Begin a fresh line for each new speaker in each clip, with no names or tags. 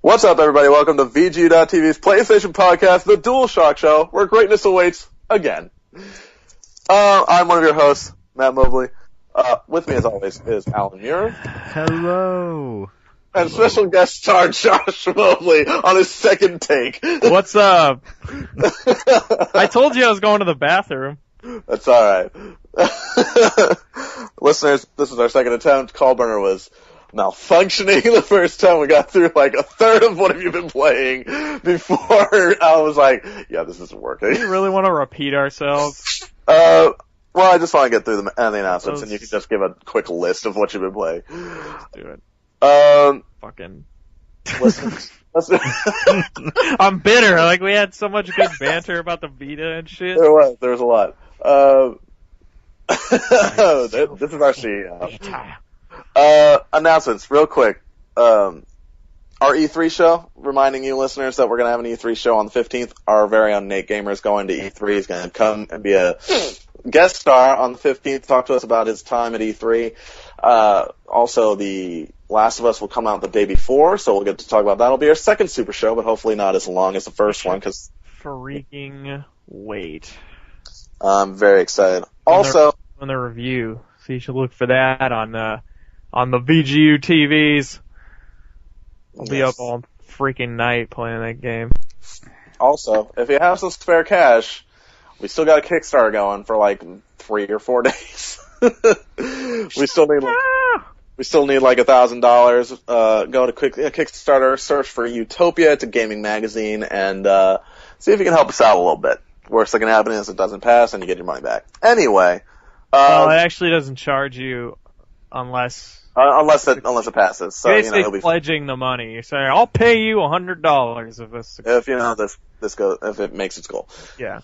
What's up, everybody? Welcome to VGU.TV's PlayStation Podcast, the DualShock Show, where greatness awaits again. I'm one of your hosts, Matt Mobley. With me, as always, is Allan Muir.
Hello.
And special guest star Josh Mobley on his second take.
What's up? I told you I was going to the bathroom.
That's alright. Listeners, this is our second attempt. Callburner was malfunctioning the first time. We got through like a third of what have you been playing before I was like, yeah, this isn't working.
Do you really want to repeat ourselves?
Well, I just want to get through the announcements, and you can just give a quick list of what you've been playing.
Let's do it.
Fucking
listeners. I'm bitter. Like, we had so much good banter about the Vita and shit.
There was a lot. This is our CEO. Announcements, real quick. Our E3 show, reminding you listeners that we're going to have an E3 show on the 15th. Our very own Nate Gamer is going to E3. He's going to come and be a guest star on the 15th, talk to us about his time at E3. Also, The Last of Us will come out the day before, so we'll get to talk about that. It'll be our second Super Show, but hopefully not as long as the first one. Cause
freaking wait.
I'm very excited. Also,
on the review, so you should look for that on the VGU.TVs. I'll be up all freaking night playing that game.
Also, if you have some spare cash, we still got a Kickstarter going for like 3 or 4 days. we still need like $1,000. Go to Kickstarter, search for Utopia. It's a gaming magazine, and see if you can help us out a little bit. Worst that can happen is it doesn't pass, and you get your money back. Anyway,
well, it actually doesn't charge you unless
it passes. So
basically,
he'll be
pledging the money. You say, "I'll pay you $100 if this."
This goes, if it makes its goal.
Yeah.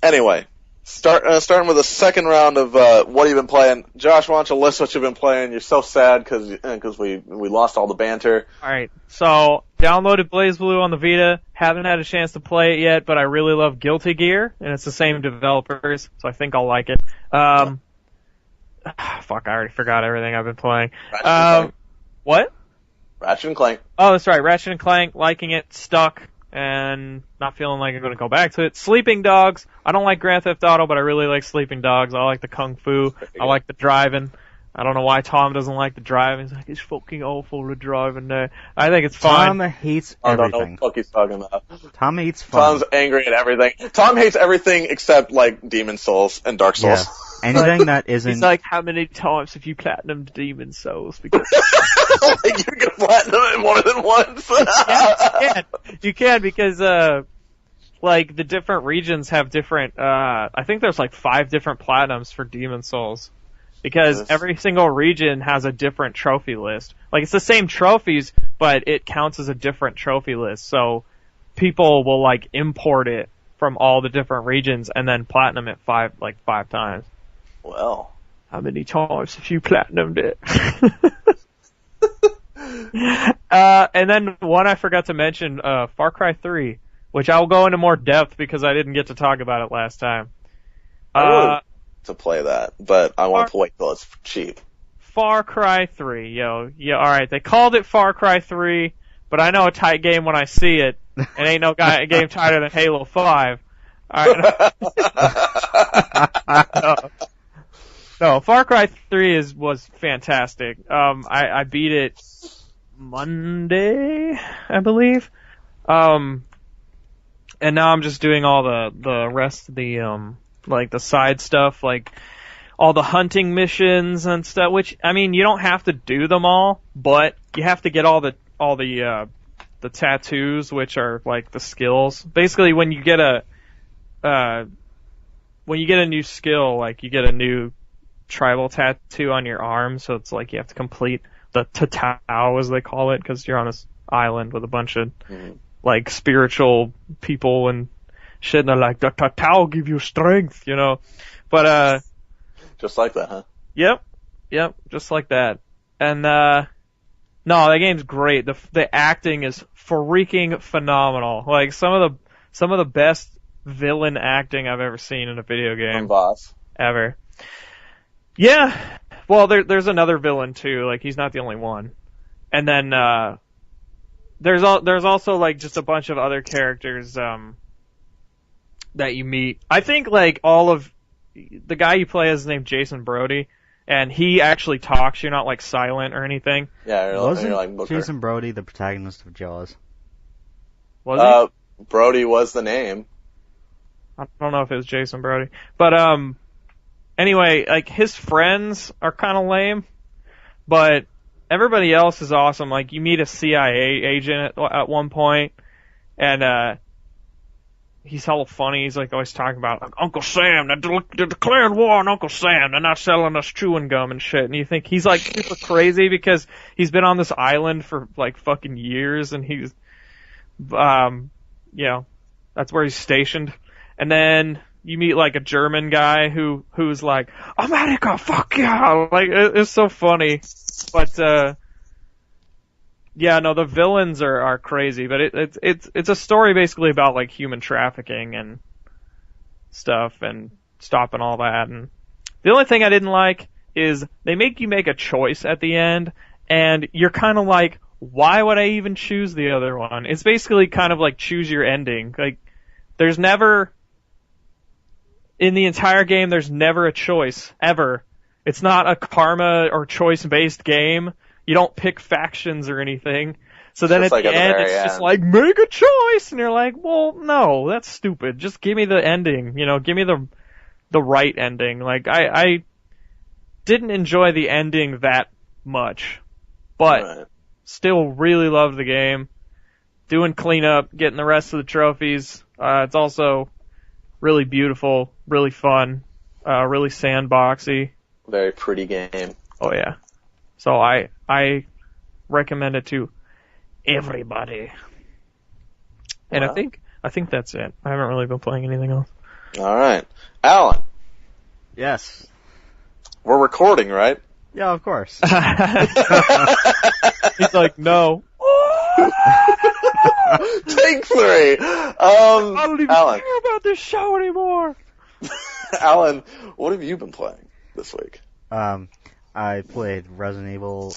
Anyway, starting with the second round of what you've been playing. Josh, why don't you list what you've been playing? You're so sad because we lost all the banter.
All right, so downloaded BlazBlue on the Vita. Haven't had a chance to play it yet, but I really love Guilty Gear, and it's the same developers, so I think I'll like it. Fuck, I already forgot everything I've been playing. What?
Ratchet and Clank.
Oh, that's right, Ratchet and Clank. Liking it, stuck, and not feeling like I'm going to go back to it. Sleeping Dogs. I don't like Grand Theft Auto, but I really like Sleeping Dogs. I like the Kung Fu. I like the driving. I don't know why Tom doesn't like the driving. He's like, it's fucking awful to drive in there. I think it's fine.
Tom hates everything.
I don't know what the fuck he's talking about.
Tom hates fun.
Tom's angry at everything. Tom hates everything except, like, Demon Souls and Dark Souls.
Yeah. Anything that isn't...
He's like, how many times have you platinumed Demon Souls? Because
like, you can platinum it more than once.
You can because, like, the different regions have different, I think there's like 5 different platinums for Demon Souls. Because every single region has a different trophy list. Like, it's the same trophies, but it counts as a different trophy list. So, people will, like, import it from all the different regions and then platinum it 5 times.
Well.
How many times have you platinumed it? And then one I forgot to mention, Far Cry 3, which I'll go into more depth because I didn't get to talk about it last time.
To play that, but I want to wait till it's cheap.
Far Cry 3, yo. Yeah, alright, they called it Far Cry 3, but I know a tight game when I see it, and ain't no game tighter than Halo 5. Alright. No, Far Cry 3 was fantastic. I beat it Monday, I believe. And now I'm just doing all the rest of the, like the side stuff, like all the hunting missions and stuff, which, I mean, you don't have to do them all, but you have to get all the tattoos, which are like the skills. Basically, when you get a new skill, like you get a new tribal tattoo on your arm, so it's like you have to complete the tatau, as they call it, because you're on this island with a bunch of like spiritual people and shit, and they're like, the tatau give you strength, you know. But
just like that, huh?
Yep, just like that. And no, that game's great. The acting is freaking phenomenal. Like some of the best villain acting I've ever seen in a video game.
From Boss.
Ever. Yeah. Well, there's another villain too. Like, he's not the only one. And then there's also like just a bunch of other characters that you meet. I think like all of the guy you play is named Jason Brody, and he actually talks. You're not like silent or anything.
Yeah,
Wasn't
you're like Booker.
Jason Brody the protagonist of Jaws?
Was he?
Brody was the name.
I don't know if it was Jason Brody, but anyway, like his friends are kind of lame, but everybody else is awesome. Like you meet a CIA agent at one point, and he's hella funny. He's like always talking about like, Uncle Sam. They're declaring war on Uncle Sam. They're not selling us chewing gum and shit. And you think he's like super crazy because he's been on this island for like fucking years, and he's, you know, that's where he's stationed. And then you meet like a German guy who's like, America, fuck yeah! Like it's so funny, but yeah, no, the villains are crazy, but it's a story basically about like human trafficking and stuff and stopping all that. And the only thing I didn't like is they make you make a choice at the end, and you're kind of like, why would I even choose the other one? It's basically kind of like choose your ending. Like there's never in the entire game there's never a choice ever. It's not a karma or choice based game. You don't pick factions or anything. So then at the end, it's just like, make a choice! And you're like, well, no, that's stupid. Just give me the ending. You know, give me the right ending. Like, I didn't enjoy the ending that much. But still really loved the game. Doing cleanup, getting the rest of the trophies. It's also really beautiful, really fun, really sandboxy.
Very pretty game.
Oh yeah. So I recommend it to everybody. And
Wow.
I think that's it. I haven't really been playing anything else.
All right, Allan.
Yes.
We're recording, right?
Yeah, of course.
He's like, no.
Take 3.
I don't even
Allan.
care about this show anymore.
Allan, what have you been playing this week?
I played Resident Evil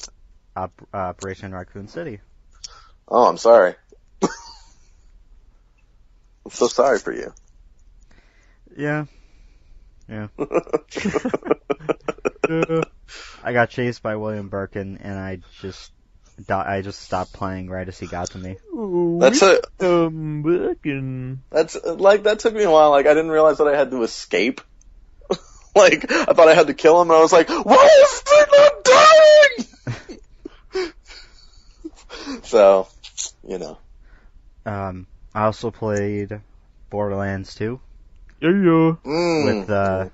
Operation Raccoon City.
Oh, I'm sorry. I'm so sorry for you.
Yeah. I got chased by William Birkin, and I just stopped playing right as he got to me.
That's it.
Birkin.
That's like that took me a while. Like I didn't realize that I had to escape. Like I thought I had to kill him, and I was like, "Why is he not dying?" So, you know.
I also played Borderlands 2
Yeah.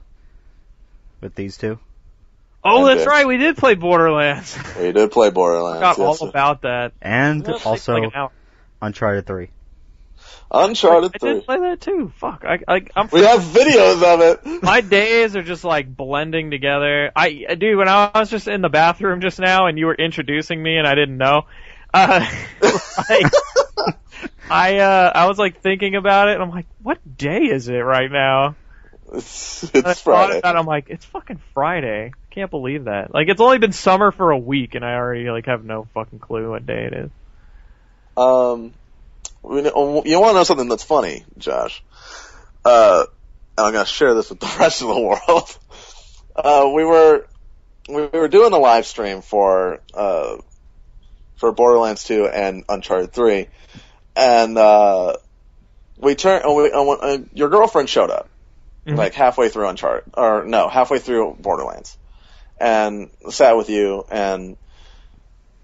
with these two.
Oh,
Okay.
that's right. We did play Borderlands.
We did play Borderlands.
Forgot
Yes.
all about that.
And
That takes
also
like an hour.
Uncharted 3.
Uncharted
I
3.
did play that too. Fuck. I'm.
We have videos of it.
My days are just like blending together. Dude, when I was just in the bathroom just now and you were introducing me and I didn't know, like, I was like thinking about it and I'm like, what day is it right now?
It's
And I thought
Friday.
about it, I'm like, it's fucking Friday. I can't believe that. Like, it's only been summer for a week and I already like have no fucking clue what day it is.
You want to know something that's funny, Josh? I'm gonna share this with the rest of the world. We were doing a live stream for Borderlands 2 and Uncharted 3, and your girlfriend showed up, like halfway through halfway through Borderlands, and sat with you, and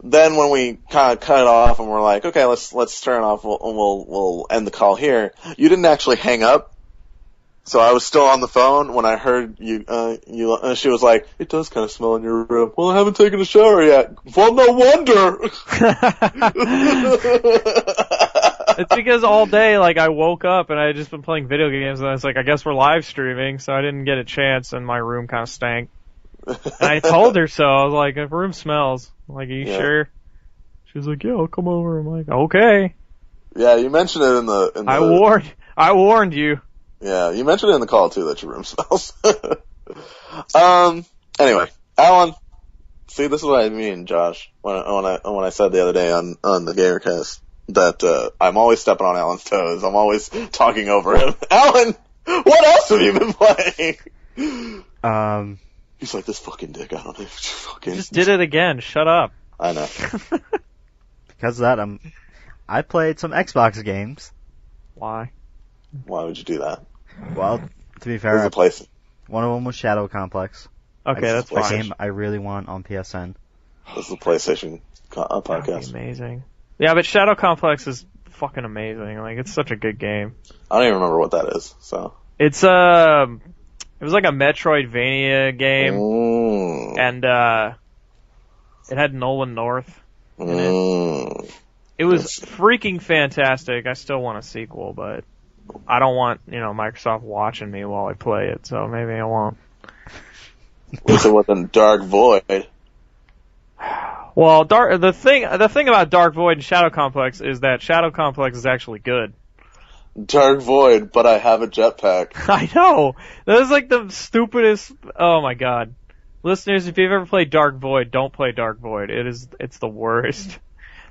then when we kind of cut it off and we're like, okay, let's turn it off, we'll end the call here. You didn't actually hang up. So I was still on the phone when I heard you, she was like, it does kind of smell in your room. Well, I haven't taken a shower yet. Well, no wonder.
It's because all day, like, I woke up and I had just been playing video games and I was like, I guess we're live streaming, so I didn't get a chance and my room kind of stank. And I told her so. I was like, the room smells. I'm like, are you sure? She was like, yeah, I'll come over. I'm like, okay.
Yeah, you mentioned it in the
I warned you.
Yeah, you mentioned it in the call too that your room smells. Anyway, Allan, see, this is what I mean, Josh, when I said the other day on the GamerCast. that I'm always stepping on Alan's toes. I'm always talking over him. Alan, what else have you been playing? He's like, this fucking dick. I don't know.
You just did it again. Shut up.
I know.
Because of that, I played some Xbox games.
Why?
Why would you do that?
Well, to be fair, one of them was Shadow Complex.
Okay, that's fine.
A game I really want on PSN.
This is a PlayStation podcast.
That'd be amazing. Yeah, but Shadow Complex is fucking amazing. Like, it's such a good game.
I don't even remember what that is. So
it's it was like a Metroidvania game, and it had Nolan North in it. It was freaking fantastic. I still want a sequel, but I don't want Microsoft watching me while I play it, so maybe I won't.
Wish it wasn't Dark Void.
Well, the thing about Dark Void and Shadow Complex is that Shadow Complex is actually good.
Dark Void, but I have a jetpack.
I know! That is like the stupidest... Oh my god. Listeners, if you've ever played Dark Void, don't play Dark Void. It's the worst.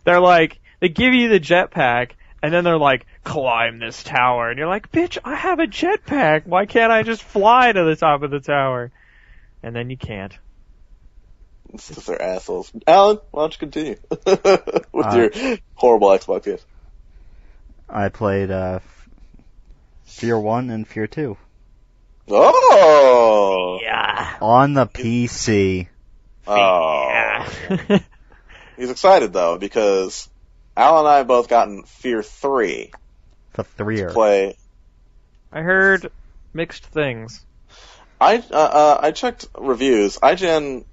They're like, they give you the jetpack, and then they're like, climb this tower. And you're like, bitch, I have a jetpack. Why can't I just fly to the top of the tower? And then you can't.
It's because they're assholes. Alan, why don't you continue with your horrible Xbox games?
I played Fear 1 and Fear 2.
Oh!
Yeah.
On the PC.
Oh.
Yeah.
He's excited, though, because Alan and I both gotten Fear 3.
The 3-er.
To play.
I heard mixed things.
I checked reviews. IGN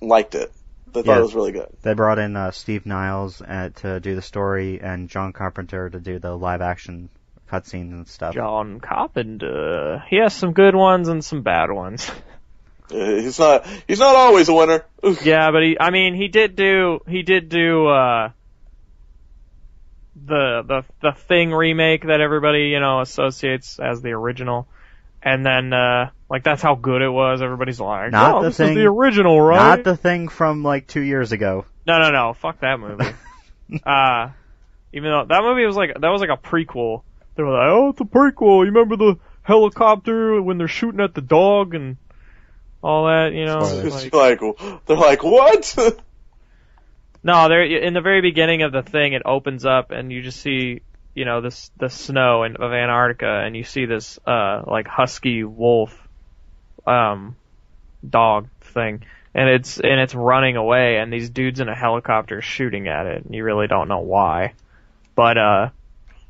liked it. They thought it was really good.
They brought in Steve Niles to do the story and John Carpenter to do the live-action cutscenes and stuff.
John Carpenter. He has some good ones and some bad ones.
He's not always a winner.
Yeah, but he did do the Thing remake that everybody, associates as the original. And then, that's how good it was. Everybody's like, this is the original, right?
Not the Thing from, 2 years ago.
No. Fuck that movie. Even though that movie was like a prequel. They were like, oh, it's a prequel. You remember the helicopter when they're shooting at the dog and all that,
They're like, what?
No, in the very beginning of the Thing, it opens up and you just see, the snow of Antarctica, and you see this, husky wolf, dog thing, and it's running away, and these dudes in a helicopter shooting at it, and you really don't know why. But,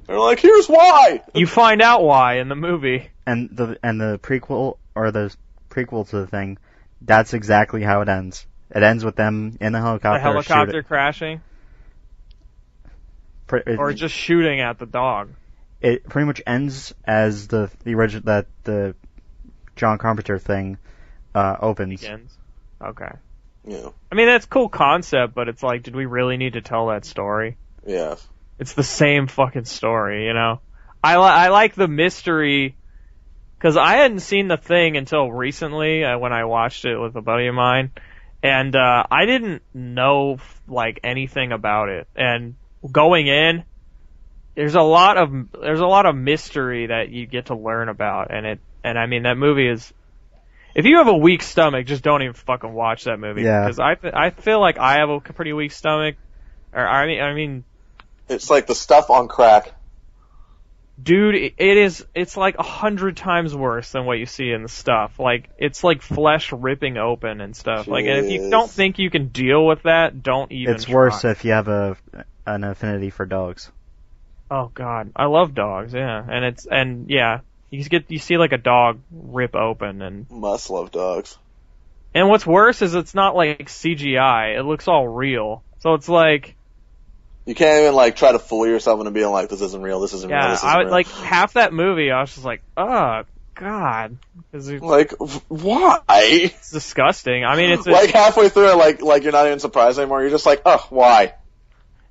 they're like, here's why!
You find out why in the movie.
And the prequel, or the prequel to the Thing, that's exactly how it ends. It ends with them in the helicopter.
The helicopter crashing? Or just shooting at the dog.
It pretty much ends as the original, that the John Carpenter Thing opens. Begins.
Okay.
Yeah.
I mean, that's a cool concept, but it's like, did we really need to tell that story?
Yeah.
It's the same fucking story, I like the mystery, because I hadn't seen the Thing until recently, when I watched it with a buddy of mine, and I didn't know anything about it. And going in, there's a lot of mystery that you get to learn about, and I mean, that movie is, if you have a weak stomach, just don't even fucking watch that movie.
Yeah.
Because I feel like I have a pretty weak stomach, or I mean,
it's like the stuff on crack.
Dude, it's like 100 times worse than what you see in the stuff. It's like flesh ripping open and stuff.
Jeez.
And if you don't think you can deal with that, don't even
It's
try.
worse if you have an affinity for dogs.
Oh god, I love dogs, yeah. And yeah, you see like a dog rip open and...
Must love dogs.
And what's worse is it's not like CGI, it looks all real. So it's like...
You can't even try to fool yourself into being like, this isn't real, this isn't real, this isn't real.
Half that movie, I was just like, oh, God.
Why?
It's disgusting. I mean, it's...
halfway through it, you're not even surprised anymore, you're just like, oh, why?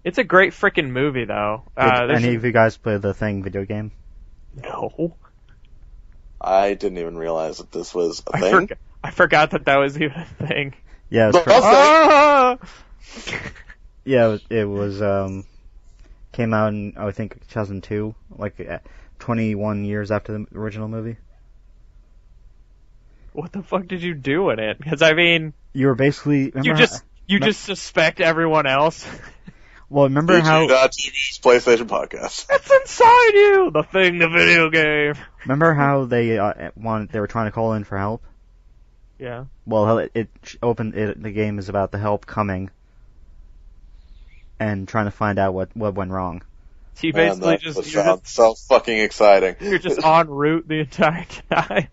It's a great freaking movie, though.
Did any of you guys play the Thing video game?
No.
I didn't even realize that this was a thing.
I forgot that was even a thing.
Yeah, it was
Ah!
Yeah, it was Came out in, I think, 2002, 21 years after the original movie.
What the fuck did you do in it? Because, I mean...
You were basically...
You just suspect everyone else?
Well, remember how...
VGU.TV's PlayStation podcast.
It's inside you! The thing, the video game!
Remember how they were trying to call in for help?
Yeah.
Well, the game is about the help coming and trying to find out what went wrong.
So you basically
so fucking exciting.
You're just en route the entire time.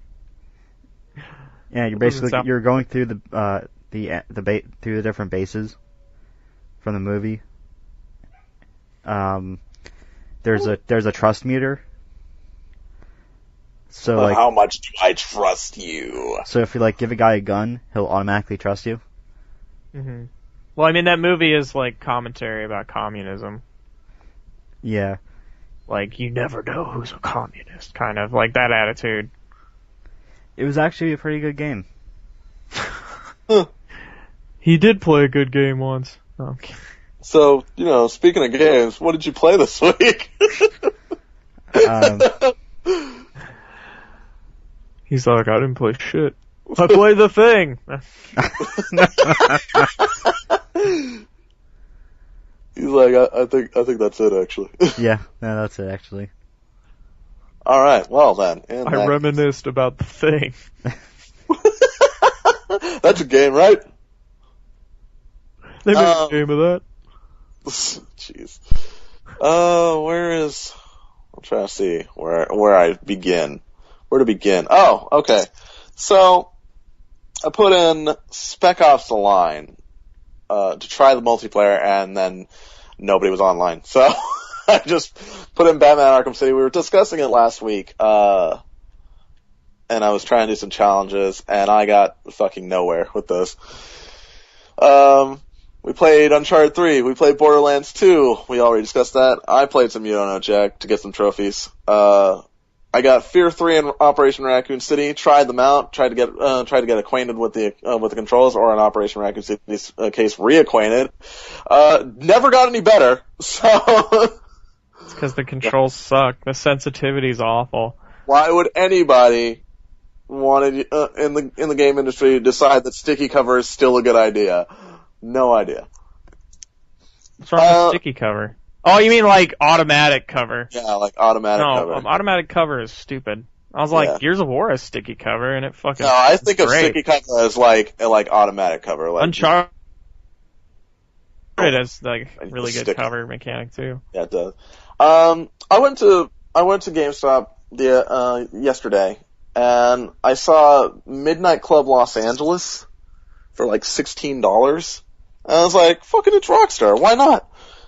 Yeah, you're going through through the different bases from the movie. There's a trust meter. So
how much do I trust you?
So if you give a guy a gun, he'll automatically trust you.
Mm-hmm. Well, I mean that movie is commentary about communism.
Yeah.
You never know who's a communist, kind of that attitude.
It was actually a pretty good game.
He did play a good game once. Okay.
So, speaking of games, what did you play this week?
He's like, I didn't play shit. I played the thing.
He's like, I think that's it, actually.
Yeah, that's it, actually.
All right, well then.
I reminisced about the thing.
That's a game, right?
They made a game of that.
Jeez. I'm trying to see where I begin. Where to begin? Oh, okay. So, I put in Spec Ops: The Line to try the multiplayer, and then nobody was online. So, I just put in Batman Arkham City. We were discussing it last week, and I was trying to do some challenges, and I got fucking nowhere with those. We played Uncharted 3. We played Borderlands 2. We already discussed that. I played some You Don't Know Jack to get some trophies. I got Fear 3 and Operation Raccoon City. Tried them out. Tried to get acquainted with the controls, or in Operation Raccoon City's case, reacquainted. Never got any better. So
it's because the controls suck. The sensitivity's awful.
Why would anybody in the game industry decide that sticky cover is still a good idea? No idea.
What's wrong with sticky cover? Oh, you mean automatic cover?
Yeah, automatic cover.
No, automatic cover is stupid. I was like, Gears of War has sticky cover, and it fucking.
No, I think of
great.
sticky cover as like automatic cover.
Uncharted has really good cover mechanic too.
Yeah, it does. I went to GameStop yesterday, and I saw Midnight Club Los Angeles for $16. And I was like, fucking it's Rockstar, why not?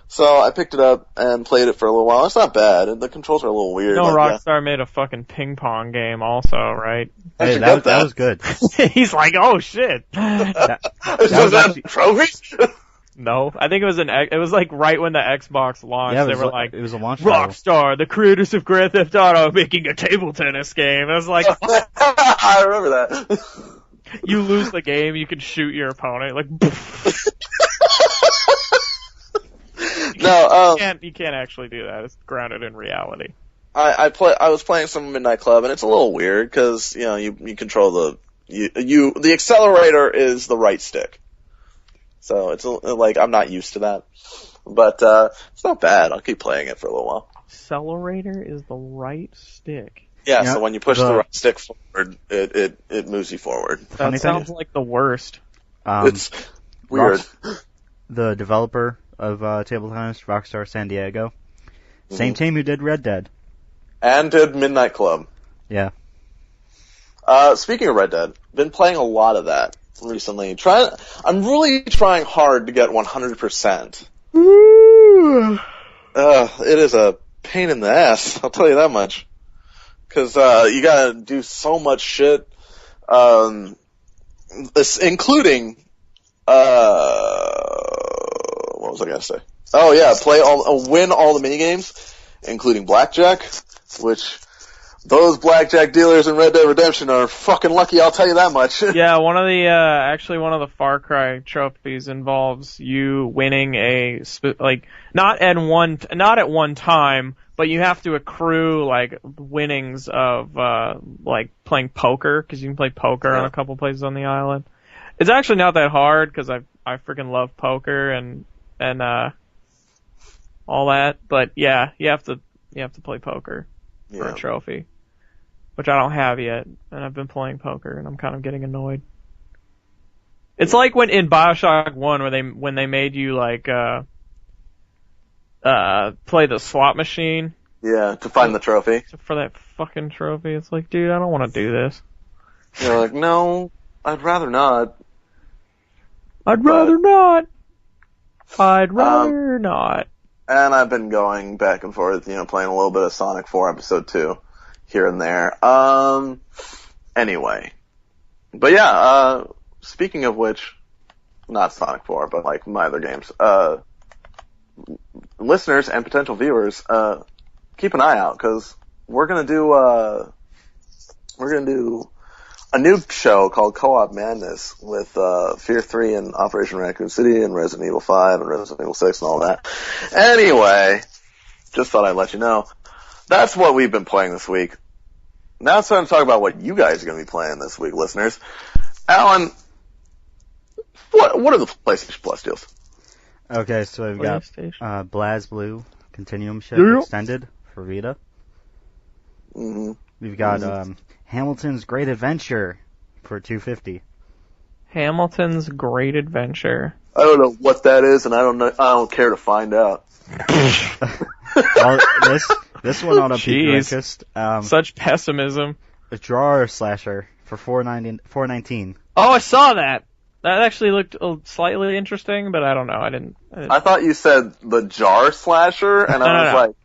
So I picked it up and played it for a little while. It's not bad. The controls are a little weird.
Rockstar made a fucking ping pong game also, right?
Hey, that was good.
He's like, oh shit.
that was actually trophy?
No, I think it was right when the Xbox launched.
Yeah,
they were like,
it was a launch
Rockstar, the creators of Grand Theft Auto, making a table tennis game. I was like,
I remember that.
You lose the game, you can shoot your opponent,
No,
you can't actually do that. It's grounded in reality.
I was playing some Midnight Club, and it's a little weird because you control the accelerator is the right stick, so it's I'm not used to that, but it's not bad. I'll keep playing it for a little while.
Accelerator is the right stick.
Yeah, so when you push the right stick forward, it moves you forward.
That sounds like the worst.
It's weird.
The developer of Table Tennis, Rockstar San Diego, same team who did Red Dead.
And did Midnight Club.
Yeah.
Speaking of Red Dead, been playing a lot of that recently. I'm really trying hard to get 100%. It is a pain in the ass, I'll tell you that much. Cause, you gotta do so much shit, including, what was I gonna say? Oh yeah, win all the minigames, including blackjack, which, Those blackjack dealers in Red Dead Redemption are fucking lucky, I'll tell you that much.
Yeah, one of the Far Cry trophies involves you winning not at one time, but you have to accrue, like, winnings of, like, playing poker, because you can play poker on a couple places on the island. It's actually not that hard, because I freaking love poker and all that, but yeah, you have to play poker for a trophy, which I don't have yet, and I've been playing poker, and I'm kind of getting annoyed. It's like when in BioShock 1 when they made you like play the slot machine.
Yeah, to find the trophy.
For that fucking trophy. It's like, dude, I don't want to do this.
You're like, no, I'd rather not.
I'd rather not.
And I've been going back and forth, playing a little bit of Sonic 4 Episode 2 here and there. Anyway. But yeah, speaking of which, not Sonic 4, but like my other games, listeners and potential viewers, keep an eye out, because we're gonna do a new show called Co-op Madness with Fear 3 and Operation Raccoon City and Resident Evil 5 and Resident Evil 6 and all that. Anyway, just thought I'd let you know. That's what we've been playing this week. Now it's time to talk about what you guys are going to be playing this week, listeners. Alan, what are the PlayStation Plus deals?
Okay, so we've got BlazBlue Continuum Ship Extended for Vita.
Mm-hmm.
We've got Hamilton's Great Adventure for $250.
Hamilton's Great Adventure.
I don't know what that is, and I don't care to find out.
Well, this one on a Pinterest.
Such pessimism.
A drawer slasher for $419.
Oh, I saw that. That actually looked slightly interesting, but I don't know. I didn't.
I thought you said the jar slasher, and I was like,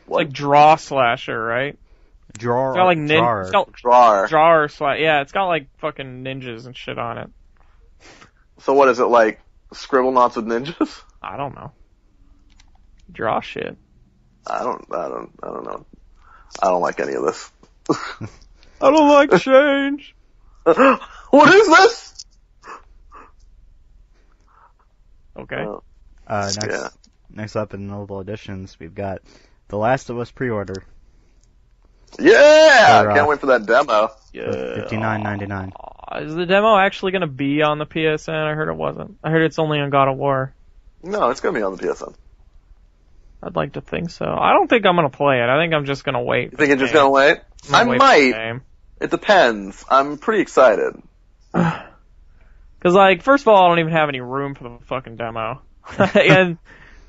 what?
It's like draw slasher, right?
Drawer.
It's got like drawer slash. Yeah, it's got like fucking ninjas and shit on it.
So what is it, like Scribble Knots with ninjas?
I don't know. Draw shit.
I don't know. I don't like any of this.
I don't like change.
What is this?
Okay.
Next up in Notable Editions, we've got The Last of Us pre-order.
Yeah! Can't wait for that demo.
Yeah.
$59.99.
Is the demo actually going to be on the PSN? I heard it wasn't. I heard it's only on God of War.
No, it's going to be on the PSN.
I'd like to think so. I don't think I'm going to play it. I think I'm just going to wait.
You think you're just going to wait? I might. It depends. I'm pretty excited.
Because, like, first of all, I don't even have any room for the fucking demo. And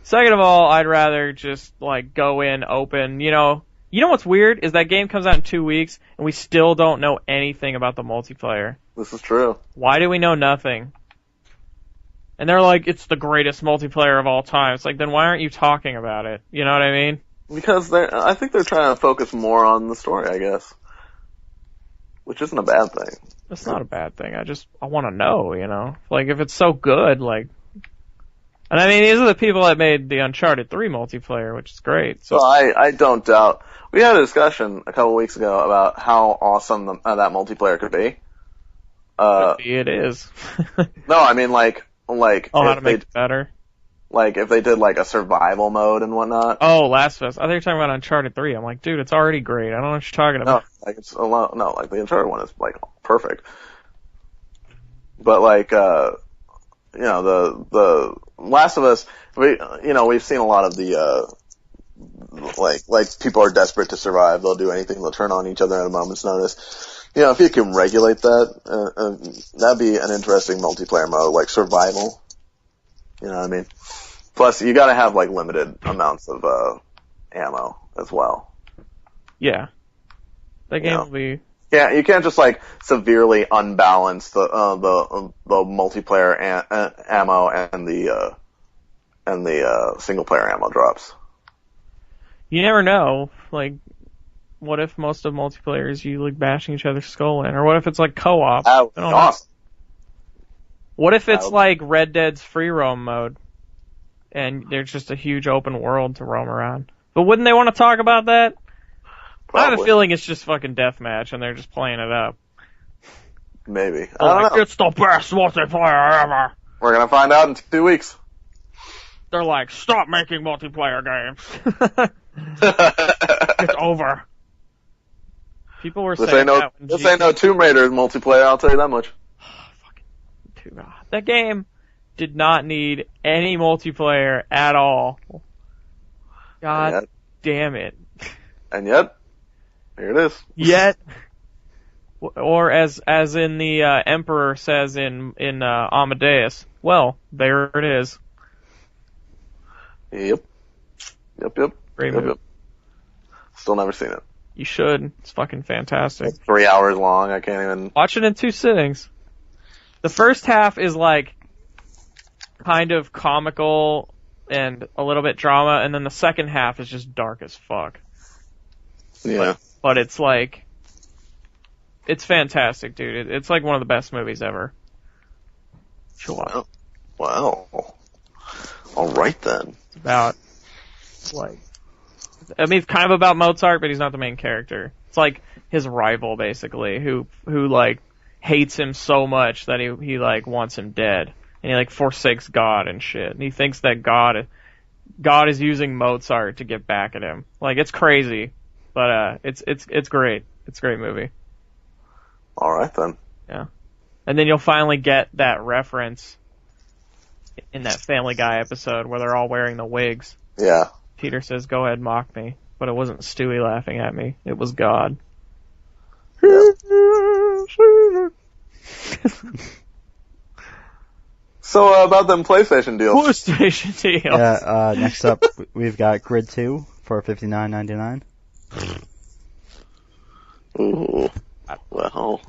second of all, I'd rather just, like, go in, open, You know what's weird? Is that game comes out in 2 weeks, and we still don't know anything about the multiplayer.
This is true.
Why do we know nothing? And they're like, it's the greatest multiplayer of all time. It's like, then why aren't you talking about it? You know what I mean?
Because I think they're trying to focus more on the story, I guess. Which isn't a bad thing.
It's not a bad thing. I want to know, Like, if it's so good, like... And I mean, these are the people that made the Uncharted 3 multiplayer, which is great. So
I don't doubt. We had a discussion a couple weeks ago about how awesome that multiplayer could be.
It is.
No, I mean, like...
how to make it better.
Like, if they did, like, a survival mode and whatnot.
Oh, Last of Us. I thought you were talking about Uncharted 3. I'm like, dude, it's already great. I don't know what you're talking about.
No, like, the Uncharted one is, like, perfect. But, like, the Last of Us, we've seen a lot of the, like, people are desperate to survive. They'll do anything. They'll turn on each other at a moment's notice. If you can regulate that, that'd be an interesting multiplayer mode, like survival. You know what I mean? Plus, you gotta have, like, limited amounts of, ammo as well.
Yeah. That game will be...
Yeah, you can't just, like, severely unbalance the multiplayer ammo and the single player ammo drops.
You never know. Like, what if most of multiplayer is you, like, bashing each other's skull in? Or what if it's, like, co-op?
That would be awesome.
What if it's like Red Dead's free roam mode, and there's just a huge open world to roam around? But wouldn't they want to talk about that? I have a
Probably.
feeling it's just fucking deathmatch and they're just playing it up.
Maybe. I don't know.
It's the best multiplayer ever.
We're gonna find out in 2 weeks.
They're like, stop making multiplayer games. It's over. People were saying that when
This ain't no Tomb Raider multiplayer, I'll tell you that much.
That game did not need any multiplayer at all. God damn it.
And yet, here it is.
Yet, or as in the Emperor says in Amadeus, well, there it is.
Yep.
Great movie.
Yep. Still never seen it.
You should. It's fucking fantastic.
It's 3 hours long. I can't even.
Watch it in 2 sittings. The first half is like kind of comical and a little bit drama, and then the second half is just dark as fuck.
Yeah.
But it's like, it's fantastic, dude. It's like one of the best movies ever. Sure.
Wow. All right then.
It's about, like, I mean, it's kind of about Mozart, but he's not the main character. It's like his rival, basically, who like, hates him so much that he like, wants him dead. And he, like, forsakes God and shit. And he thinks that God is using Mozart to get back at him. Like, it's crazy. But, it's great. It's a great movie.
All right then.
Yeah. And then you'll finally get that reference in that Family Guy episode where they're all wearing the wigs.
Yeah.
Peter says, go ahead, mock me. But it wasn't Stewie laughing at me. It was God.
Yeah. So, about them PlayStation deals.
PlayStation deals.
Yeah, next up, we've got Grid 2 for $59.99.
Ooh. Well.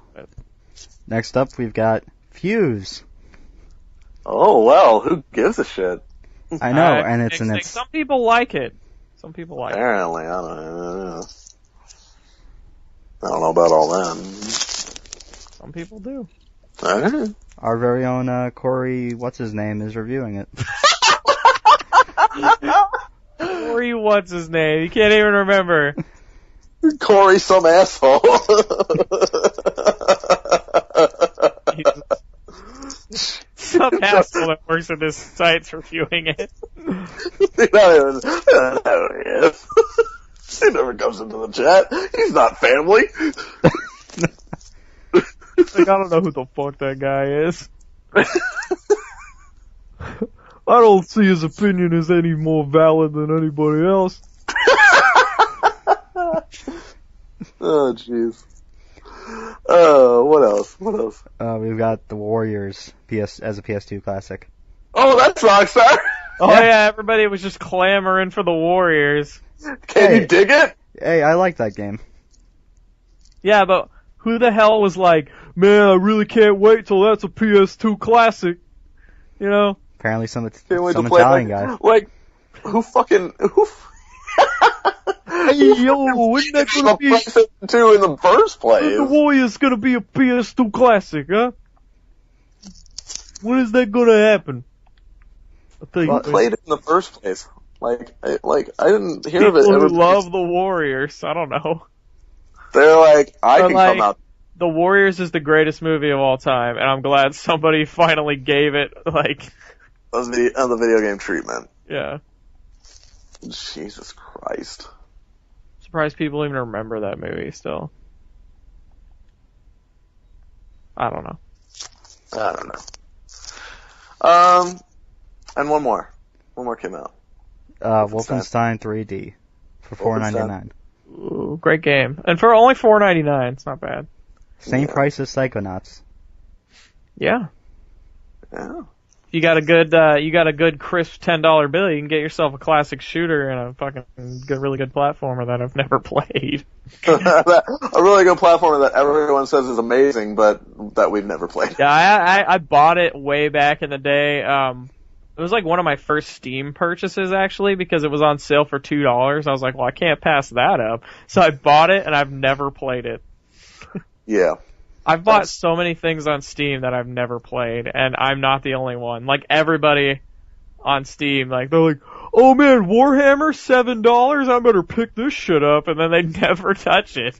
Next up, we've got Fuse.
Oh, well, who gives a shit?
I know, and it's in its...
Some people like it. Some people like it.
Apparently, I don't know about all that.
Some people do.
Alright.
Our very own Corey, what's-his-name, is reviewing it.
Corey, what's his name? You can't even remember.
Corey, some asshole.
Some asshole that works at this site's reviewing it.
He never comes into the chat. He's not family.
Like, I don't know who the fuck that guy is. I don't see his opinion as any more valid than anybody else.
Oh, jeez. What else?
We've got The Warriors as a PS2 classic.
Oh, that's Rockstar.
Oh yeah, everybody was just clamoring for the Warriors.
Can you dig it?
Hey, I like that game.
Yeah, but who the hell was like, man, I really can't wait till that's a PS2 classic. You know?
Apparently some
Can't wait to play
Italian guy.
Like, who
Hey, yo, isn't that gonna be...
PlayStation 2 in the first place?
The Warriors gonna be a PS2 classic, huh? When is that gonna happen?
Who played it in the first place? Like I didn't hear of it.
People who love the Warriors, I don't know.
They're like, I can come out.
The Warriors is the greatest movie of all time, and I'm glad somebody finally gave it, like...
Of the video game treatment.
Yeah.
Jesus Christ.
Surprised people even remember that movie still. I don't know.
And one more. One more came out.
Wolfenstein 3D for $4.99.
Ooh, great game. And for only $4.99, it's not bad.
Same price as Psychonauts.
Yeah.
Yeah.
You got a good crisp $10 bill, you can get yourself a classic shooter and a fucking really good platformer that I've never played.
A really good platformer that everyone says is amazing, but that we've never played.
Yeah, I bought it way back in the day. It was like one of my first Steam purchases actually, because it was on sale for $2. I was like, well, I can't pass that up. So I bought it and I've never played it.
Yeah.
I've bought so many things on Steam that I've never played, and I'm not the only one. Like, everybody on Steam, like, they're like, oh man, Warhammer, $7, I better pick this shit up, and then they never touch it.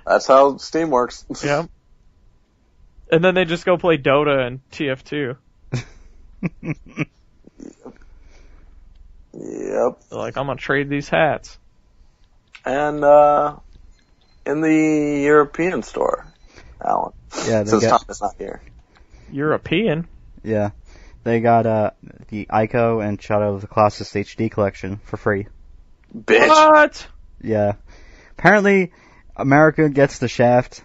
That's how Steam works.
Yep. And then they just go play Dota and TF2.
Yep.
They're like, I'm gonna trade these hats.
And in the European store, Allan.
Yeah,
Since Tom is not here.
European?
Yeah. They got the Ico and Shadow of the Colossus HD collection for free.
Bitch.
What?
Yeah. Apparently, America gets the shaft,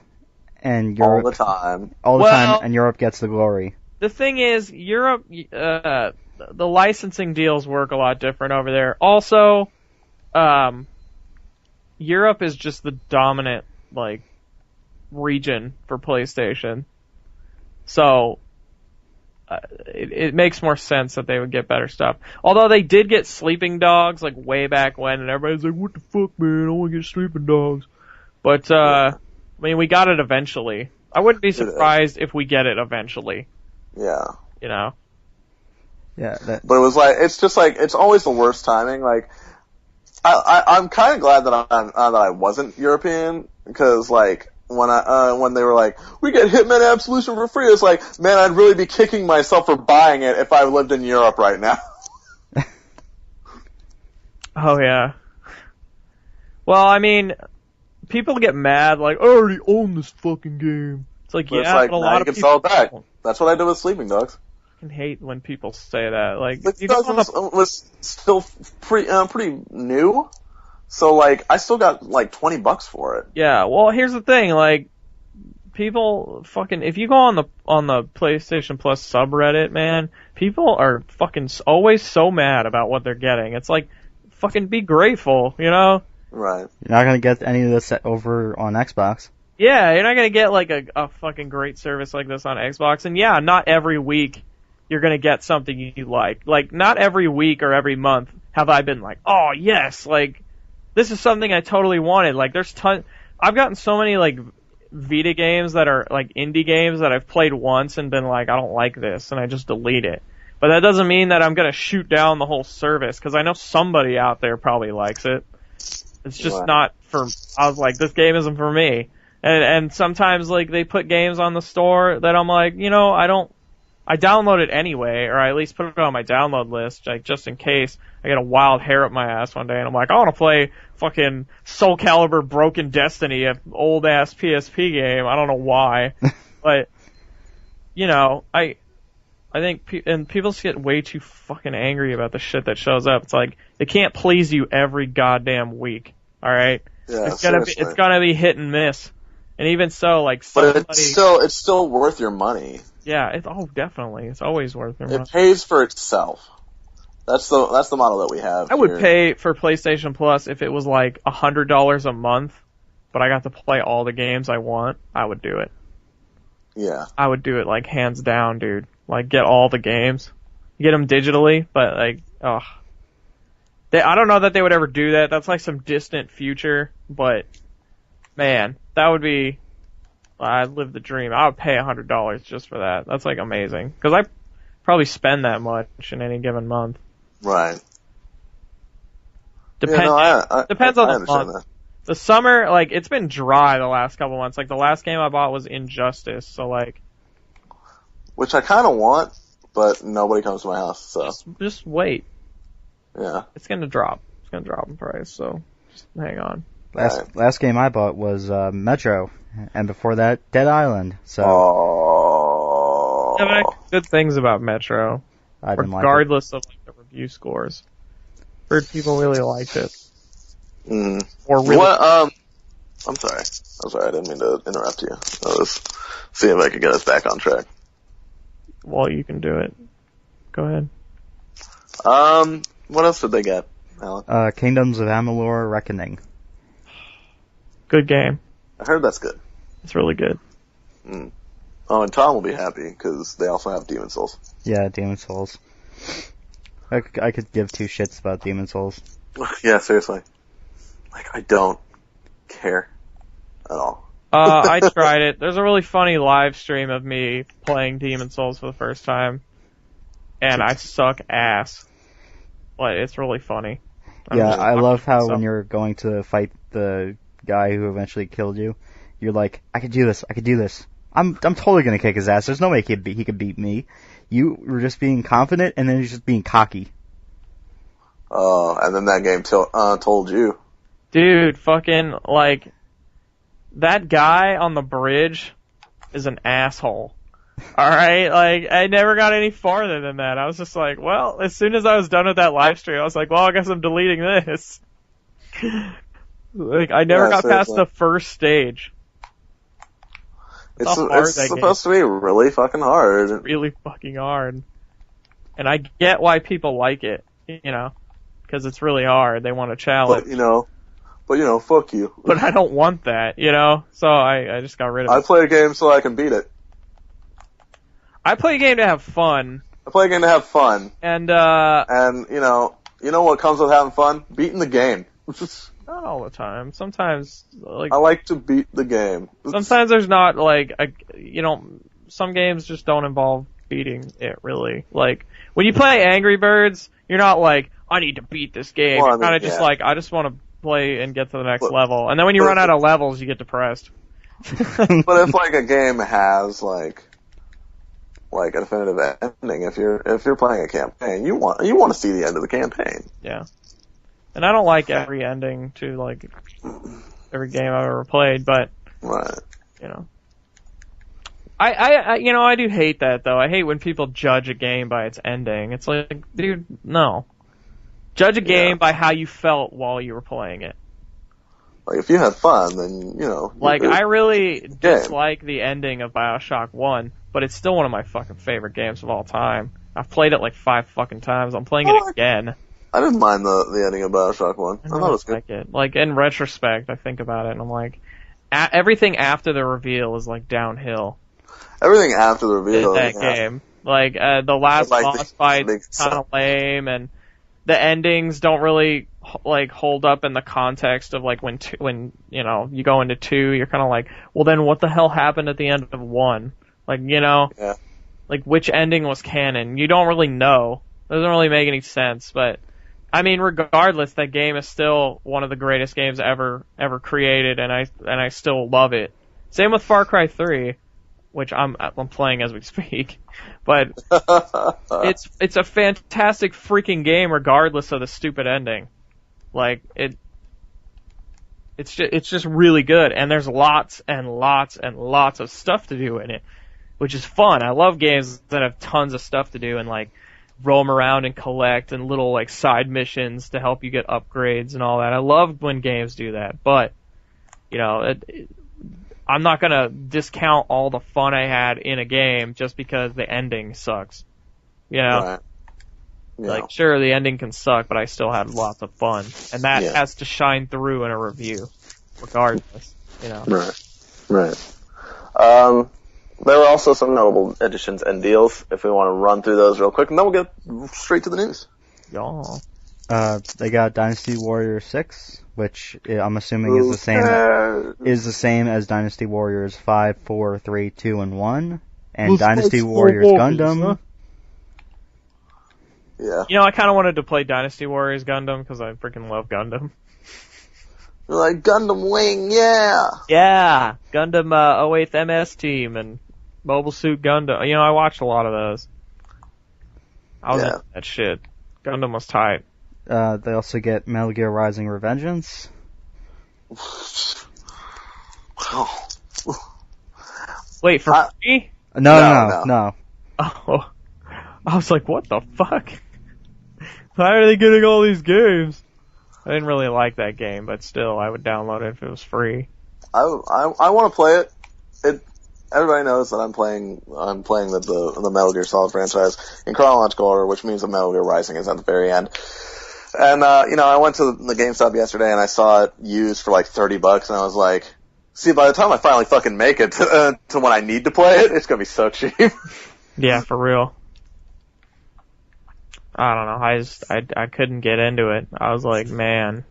and Europe
All the time.
time, and Europe gets the glory.
The thing is, Europe, the licensing deals work a lot different over there. Also, Europe is just the dominant, like, region for PlayStation. So, it makes more sense that they would get better stuff. Although they did get Sleeping Dogs, like, way back when, and everybody's like, what the fuck, man, I want to get Sleeping Dogs. But, I mean, we got it eventually. I wouldn't be surprised if we get it eventually.
Yeah.
You know?
Yeah.
But it was like, it's just like, it's always the worst timing. Like, I'm kind of glad that I wasn't European, because like, when they were like, we get Hitman Absolution for free, it's like, man, I'd really be kicking myself for buying it if I lived in Europe right now.
Oh yeah. Well, I mean, people get mad, like, I already own this fucking game. It's like,
But
yeah,
it's like,
but a
now
lot
you
of
can
people
sell it back. That's what I did with Sleeping Dogs.
I hate when people say that. Like,
Sleeping
you go
Dogs
on
was still pretty new, so like, I still got like $20 for it.
yeah, well, here's the thing, like, people fucking, if you go on the PlayStation Plus subreddit, man, people are fucking always so mad about what they're getting. It's like, fucking be grateful, you know?
Right.
You're not gonna get any of this over on Xbox.
Yeah, you're not gonna get like a fucking great service like this on Xbox, and yeah, not every week you're gonna get something you like. Like, not every week or every month have I been like, oh yes, like, this is something I totally wanted. Like, I've gotten so many like Vita games that are like indie games that I've played once and been like, I don't like this, and I just delete it. But that doesn't mean that I'm gonna shoot down the whole service, because I know somebody out there probably likes it. It's just not for, I was like, this game isn't for me. And sometimes, like, they put games on the store that I'm like, you know, I download it anyway, or I at least put it on my download list, like, just in case I get a wild hair up my ass one day, and I'm like, I want to play fucking Soul Calibur Broken Destiny, an old-ass PSP game. I don't know why. But, you know, I think, and people just get way too fucking angry about the shit that shows up. It's like, they can't please you every goddamn week, alright?
Yeah,
It's gonna be hit and miss. And even so, like, somebody...
But it's still worth your money.
Yeah, definitely. It's always worth your money.
It pays for itself. That's the model that we have.
I would pay for PlayStation Plus if it was like $100 a month, but I got to play all the games I want. I would do it.
Yeah.
I would do it, like, hands down, dude. Like, get all the games. Get them digitally, but, like, ugh. I don't know that they would ever do that. That's like some distant future, but, man, that would be... I'd live the dream. I would pay $100 just for that. That's, like, amazing. Because I probably spend that much in any given month.
Right.
Depends on the month.
That.
The summer, like, it's been dry the last couple months. Like, the last game I bought was Injustice, so, like...
Which I kind of want, but nobody comes to my house, so...
Just wait.
Yeah.
It's gonna drop. It's gonna drop in price, so just hang on.
Last game I bought was Metro, and before that, Dead Island. So.
Oh.
Yeah, but I heard good things about Metro,
I didn't
regardless of like, the review scores. Heard people really liked it.
Mm.
Or really.
What? I'm sorry. I didn't mean to interrupt you. I was seeing if I could get us back on track.
Well, you can do it. Go ahead.
What else did they get, Allan?
Kingdoms of Amalur Reckoning.
Good game.
I heard that's good.
It's really good.
Mm. Oh, and Tom will be happy, because they also have Demon Souls.
Yeah, Demon Souls. I could give two shits about Demon Souls.
Yeah, seriously. Like, I don't care at all.
I tried it. There's a really funny live stream of me playing Demon Souls for the first time, and I suck ass. but it's really funny.
Yeah, I love how when you're going to fight the guy who eventually killed you, you're like, I could do this. I'm totally gonna kick his ass. There's no way he could beat me. You were just being confident, and then you're just being cocky.
Oh, and then that game told you.
Dude, fucking, like, that guy on the bridge is an asshole. Alright, like, I never got any farther than that. I was just like, well, as soon as I was done with that live stream, I was like, well, I guess I'm deleting this. Like, I never got past the first stage.
It's supposed to be really fucking hard.
It's really fucking hard. And I get why people like it, you know, because it's really hard. They want a challenge.
But you know, fuck you.
But I don't want that, you know, so I just got rid of it.
I play a game so I can beat it.
I play a game to have fun.
And you know what comes with having fun? Beating the game.
Not all the time. Sometimes, like,
I like to beat the game.
Sometimes there's not, like, some games just don't involve beating it, really. Like, when you play Angry Birds, you're not like, I need to beat this game. You're kind of just like, I just want to play and get to the next level. And then when you run out of levels, you get depressed.
But if, like, a game has, like a definitive ending, if you're playing a campaign, you want to see the end of the campaign.
Yeah. And I don't like every ending to, like, every game I've ever played, but,
right.
You know. I do hate that, though. I hate when people judge a game by its ending. It's like, dude, no. Judge a game by how you felt while you were playing it.
Like, if you had fun, then, you know.
Like, I really dislike the ending of BioShock 1, but it's still one of my fucking favorite games of all time. I've played it like 5 fucking times. I'm playing it again.
I didn't mind the ending of BioShock 1. I thought it was good.
Like it. Like, in retrospect, I think about it, and I'm like, everything after the reveal is, like, downhill.
Everything after the reveal
in that game. Like, the last boss fight's kind of lame, and the endings don't really, like, hold up in the context of, like, when you know, you go into 2, you're kind of like, well, then what the hell happened at the end of 1? Like, you know?
Yeah.
Like, which ending was canon? You don't really know. It doesn't really make any sense, but I mean, regardless, that game is still one of the greatest games ever created, and I still love it. Same with Far Cry 3, which I'm playing as we speak. But it's a fantastic freaking game, regardless of the stupid ending. Like, it's just really good, and there's lots and lots and lots of stuff to do in it, which is fun. I love games that have tons of stuff to do and, like, roam around and collect and little, like, side missions to help you get upgrades and all that. I love when games do that, but, you know, I'm not gonna discount all the fun I had in a game just because the ending sucks. You know?
Right. Yeah.
Like, sure, the ending can suck, but I still had lots of fun. And that has to shine through in a review, regardless, you know?
Right. There were also some notable additions and deals, if we want to run through those real quick, and then we'll get straight to the news.
Yeah.
They got Dynasty Warriors 6, which I'm assuming is the same as Dynasty Warriors 5, 4, 3, 2, and 1, and Dynasty Warriors Gundam.
Huh?
Yeah.
You know, I kind of wanted to play Dynasty Warriors Gundam because I freaking love Gundam.
You're like, Gundam Wing, yeah!
Yeah! Gundam 08th MS Team and Mobile Suit Gundam. You know, I watched a lot of those. I was into that shit. Gundam was tight.
They also get Metal Gear Rising Revengeance.
Wait, for free?
No.
Oh. I was like, what the fuck? Why are they getting all these games? I didn't really like that game, but still, I would download it if it was free.
I want to play it. Everybody knows that I'm playing the Metal Gear Solid franchise in chronological order, which means that Metal Gear Rising is at the very end. And, you know, I went to the GameStop yesterday and I saw it used for like $30 and I was like, see, by the time I finally fucking make it to when I need to play it, it's gonna be so cheap.
Yeah, for real. I don't know, I couldn't get into it. I was like, man.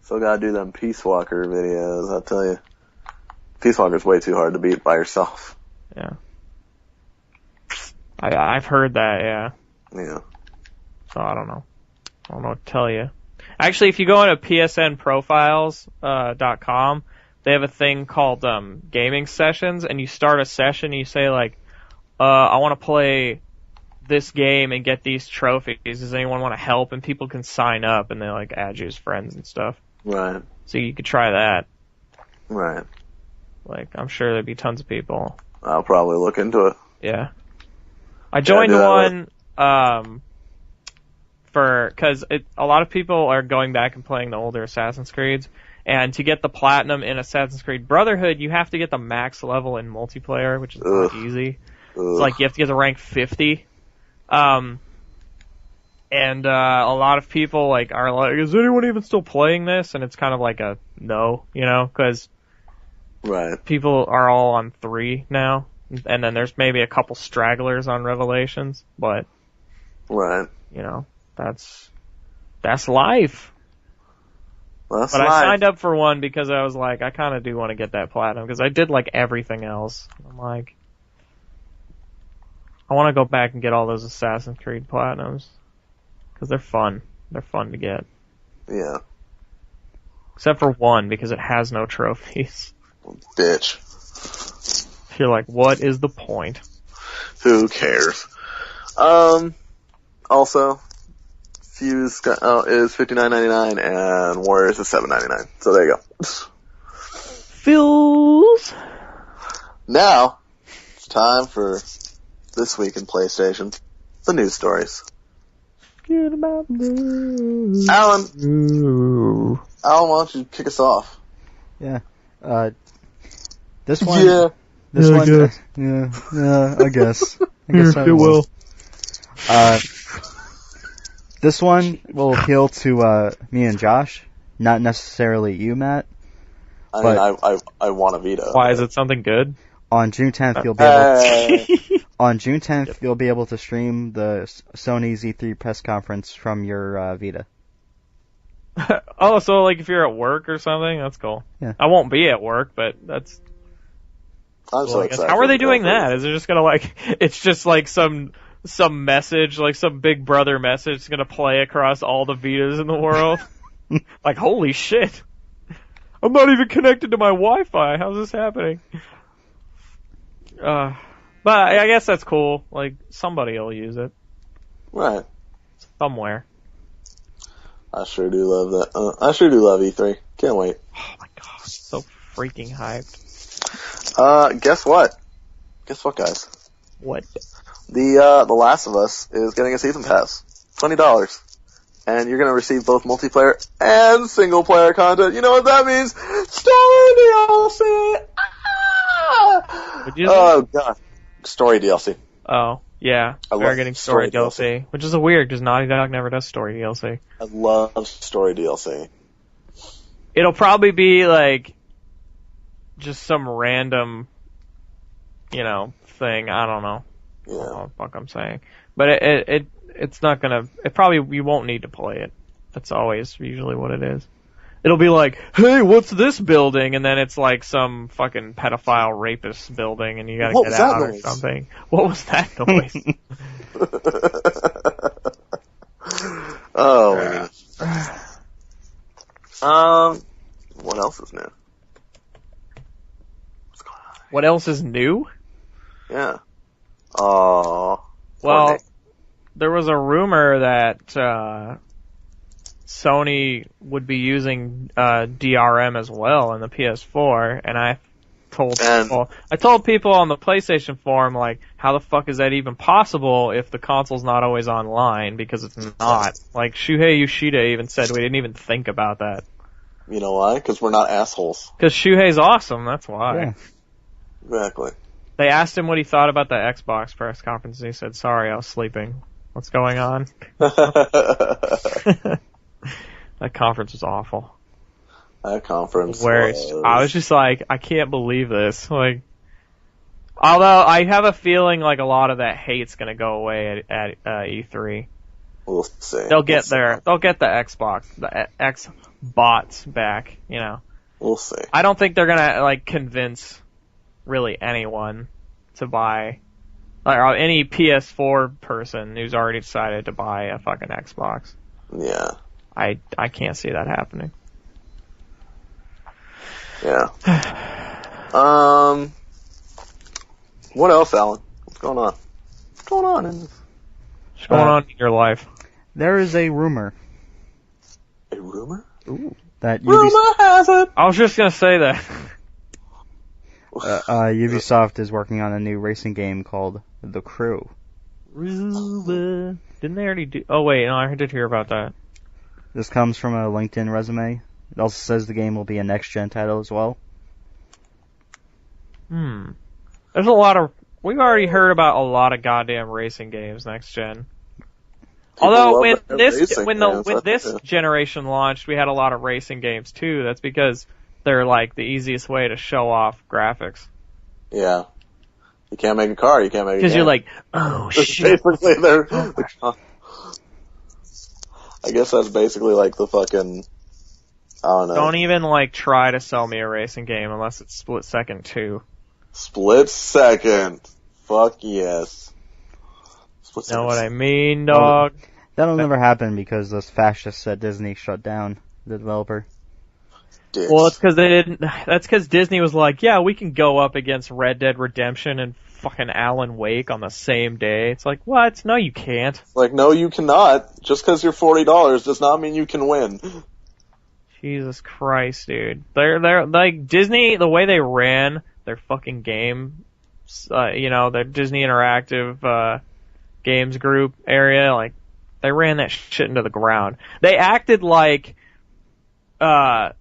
Still gotta do them Peace Walker videos, I'll tell you. Peace Walker's way too hard to beat by yourself.
Yeah. I've heard that, yeah.
Yeah.
So I don't know. I don't know what to tell you. Actually, if you go into psnprofiles.com, they have a thing called gaming sessions, and you start a session and you say like, I want to play this game and get these trophies. Does anyone want to help? And people can sign up and they like add you as friends and stuff.
Right.
So you could try that.
Right.
Like, I'm sure there'd be tons of people.
I'll probably look into it.
Yeah. I joined one, cause a lot of people are going back and playing the older Assassin's Creeds, and to get the platinum in Assassin's Creed Brotherhood, you have to get the max level in multiplayer, which is not easy. It's like you have to get to rank 50. And a lot of people like are like, is anyone even still playing this? And it's kind of like a no, cause
right.
people are all on 3 now. And then there's maybe a couple stragglers on Revelations, but
right.
That's life.
That's
but
life.
I signed up for one because I was like, I kind of do want to get that platinum because I did like everything else. I'm like, I want to go back and get all those Assassin's Creed platinums because they're fun. They're fun to get.
Yeah.
Except for one because it has no trophies.
Bitch.
You're like, what is the point?
Who cares? Also, Fuse is $59.99 and Warriors is $7.99. So there you go.
Fuse.
Now, it's time for This Week in PlayStation, the news stories.
Get about news.
Allan, why don't you kick us off?
Yeah. This one.
Yeah.
This
yeah,
one.
I guess.
I guess. I guess I will. This one will appeal to me and Josh, not necessarily you, Matt.
I mean, I want a veto.
Why, is it something good?
On June 10th, you'll be able on June 10th, you'll be able to stream the Sony's E3 press conference from your Vita.
Oh, so like if you're at work or something, that's cool.
Yeah.
I won't be at work, but that's.
I'm so excited.
How are they doing that? Is it just gonna like? It's just like some message, like some Big Brother message, is gonna play across all the Vitas in the world. Like, holy shit! I'm not even connected to my Wi-Fi. How's this happening? But I guess that's cool. Like, somebody will use it.
Right.
Somewhere.
I sure do love that. I sure do love E3. Can't wait.
Oh my god, so freaking hyped.
Guess what? Guess what, guys?
What?
The Last of Us is getting a season pass. $20. And you're gonna receive both multiplayer and single player content. You know what that means? Story DLC! Oh god. Story DLC.
Oh, yeah. We're getting story DLC. Which is weird, because Naughty Dog never does story DLC.
I love story DLC.
It'll probably be like just some random, thing. I don't know.
Yeah.
I don't know what the fuck I'm saying. But it's not gonna, you won't need to play it. That's always usually what it is. It'll be like, hey, what's this building? And then it's like some fucking pedophile rapist building and you gotta get out or something. What was that noise?
Oh, man. What else is new? What's going on?
What else is new?
Yeah. Oh.
Well, there was a rumor that Sony would be using DRM as well in the PS4, and I told people on the PlayStation forum, like, how the fuck is that even possible if the console's not always online? Because it's not. Like, Shuhei Yoshida even said we didn't even think about that.
You know why? Because we're not assholes.
Because Shuhei's awesome, that's why.
Yeah.
Exactly.
They asked him what he thought about the Xbox press conference, and he said, sorry, I was sleeping. What's going on? That conference was awful.
That conference
I was just like, I can't believe this. Like, although I have a feeling like a lot of that hate's gonna go away at E3.
We'll see.
They'll get the Xbox, the X bots back,
We'll see.
I don't think they're gonna, like, convince really anyone to buy, or any PS4 person who's already decided to buy a fucking Xbox.
Yeah.
I can't see that happening.
Yeah. What else, Allan? What's going on? What's going on?
What's going on in your life?
There is a rumor.
A rumor?
Ooh.
That
Rumor has it!
I was just gonna say that.
Ubisoft is working on a new racing game called The Crew.
Didn't they already do? Oh wait, no, I did hear about that.
This comes from a LinkedIn resume. It also says the game will be a next-gen title as well.
There's a lot of. We've already heard about a lot of goddamn racing games next gen. Although when this generation launched, we had a lot of racing games too. That's because they're like the easiest way to show off graphics.
Yeah. You can't make a car, you can't make a game.
Because you're like, oh shit.
Basically, I guess that's basically like the fucking, I don't know.
Don't even like try to sell me a racing game unless it's Split Second 2.
Split Second. Fuck yes.
Know what I mean, dog?
That'll never happen because those fascists at Disney shut down the developer.
Dicks.
Well, it's because they didn't. That's because Disney was like, yeah, we can go up against Red Dead Redemption and fucking Alan Wake on the same day. It's like, what? No, you can't.
Like, no, you cannot. Just because you're $40 does not mean you can win.
Jesus Christ, dude. They're like Disney. The way they ran their fucking game, their Disney Interactive Games Group area, like they ran that shit into the ground. They acted like fucking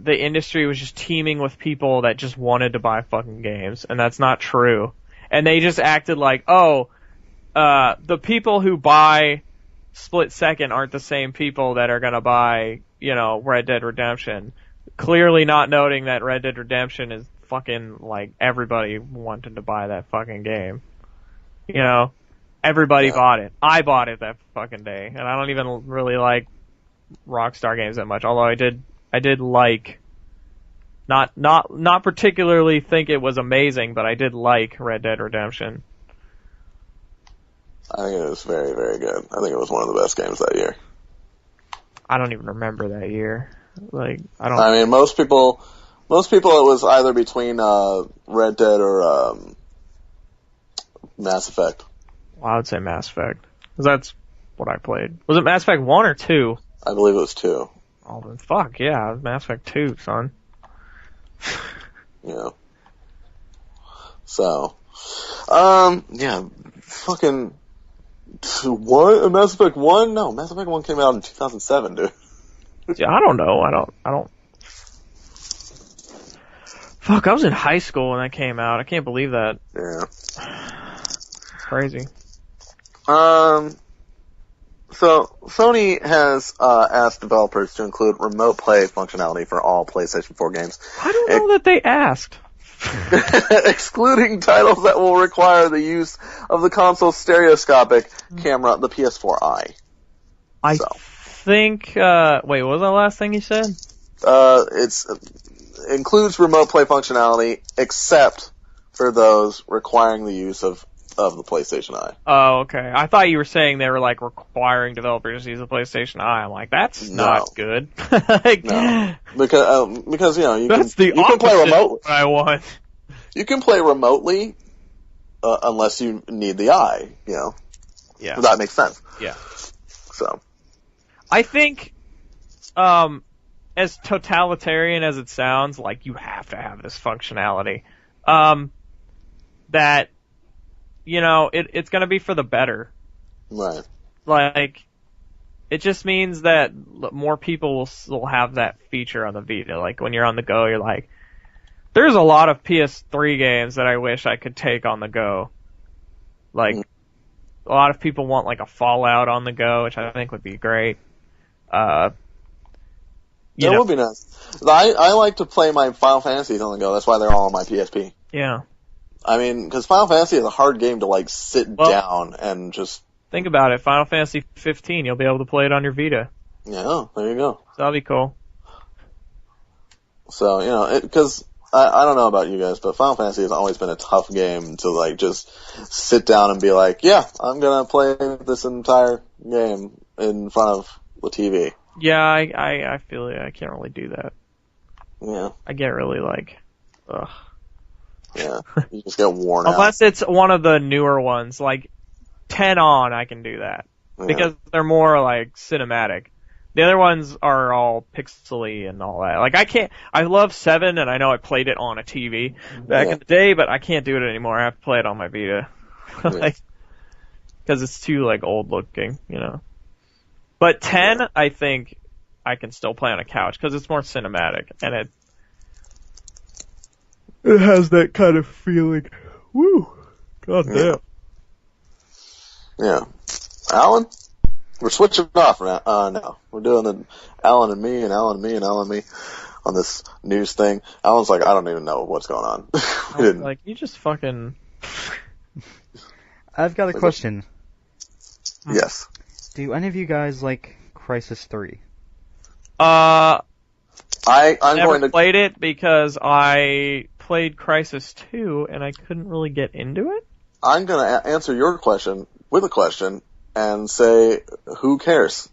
the industry was just teeming with people that just wanted to buy fucking games, and that's not true. And they just acted like, the people who buy Split Second aren't the same people that are gonna buy, Red Dead Redemption. Clearly not noting that Red Dead Redemption is fucking like everybody wanted to buy that fucking game. Everybody bought it. I bought it that fucking day, and I don't even really like Rockstar games that much. Although I did like, not particularly think it was amazing, but I did like Red Dead Redemption.
I think it was very, very good. I think it was one of the best games that year.
I don't even remember that year. Like,
I mean, most people it was either between Red Dead or Mass Effect.
Well, I would say Mass Effect, because that's what I played. Was it Mass Effect 1 or 2?
I believe it was 2.
Oh, then fuck, yeah, it was Mass Effect 2, son.
Yeah. So, fucking, what? Mass Effect 1? No, Mass Effect 1 came out in 2007, dude.
Yeah, I don't know, I don't. Fuck, I was in high school when that came out. I can't believe that.
Yeah.
It's crazy.
So Sony has asked developers to include remote play functionality for all PlayStation 4 games.
I don't know that they asked.
Excluding titles that will require the use of the console's stereoscopic camera, the PS4i.
I think, wait, what was that last thing you said?
It's includes remote play functionality, except for those requiring the use of the PlayStation Eye.
Oh, okay. I thought you were saying they were like requiring developers to use the PlayStation Eye. I'm like, that's not good.
No, because you can play remotely.
I want.
You can play remotely unless you need the Eye. Yeah. That makes sense.
Yeah.
So,
I think, as totalitarian as it sounds, like you have to have this functionality. That. It's gonna be for the better.
Right.
Like, it just means that more people will have that feature on the Vita. Like, when you're on the go, you're like, there's a lot of PS3 games that I wish I could take on the go. Like, a lot of people want, like, a Fallout on the go, which I think would be great.
That would be nice. I like to play my Final Fantasies on the go. That's why they're all on my PSP.
Yeah.
I mean, because Final Fantasy is a hard game to, like, sit down and just...
Think about it. Final Fantasy 15, you'll be able to play it on your Vita.
Yeah, there you go.
So that'll be cool.
So, because I don't know about you guys, but Final Fantasy has always been a tough game to, like, just sit down and be like, yeah, I'm gonna play this entire game in front of the TV.
Yeah, I feel it. I can't really do that.
Yeah.
I get really like, ugh.
Yeah. You just get worn out.
Unless it's one of the newer ones, like 10 on, I can do that.
Yeah.
Because they're more like cinematic. The other ones are all pixely and all that. Like I love 7 and I know I played it on a TV back in the day, but I can't do it anymore. I have to play it on my Vita. Like, cause it's too like old looking, you know. But 10, I think I can still play on a couch cause it's more cinematic and it has that kind of feeling. Woo! God damn.
Yeah. Allan? We're switching off now. No. We're doing the Allan and me and Allan and me and Allan and me on this news thing. Allan's like, I don't even know what's going on.
Like, you just fucking...
I've got a question.
Yes.
Do any of you guys like Crysis 3?
I'm
never
going to
played it because I played Crysis 2 and I couldn't really get into it.
I'm going to answer your question with a question and say, who cares?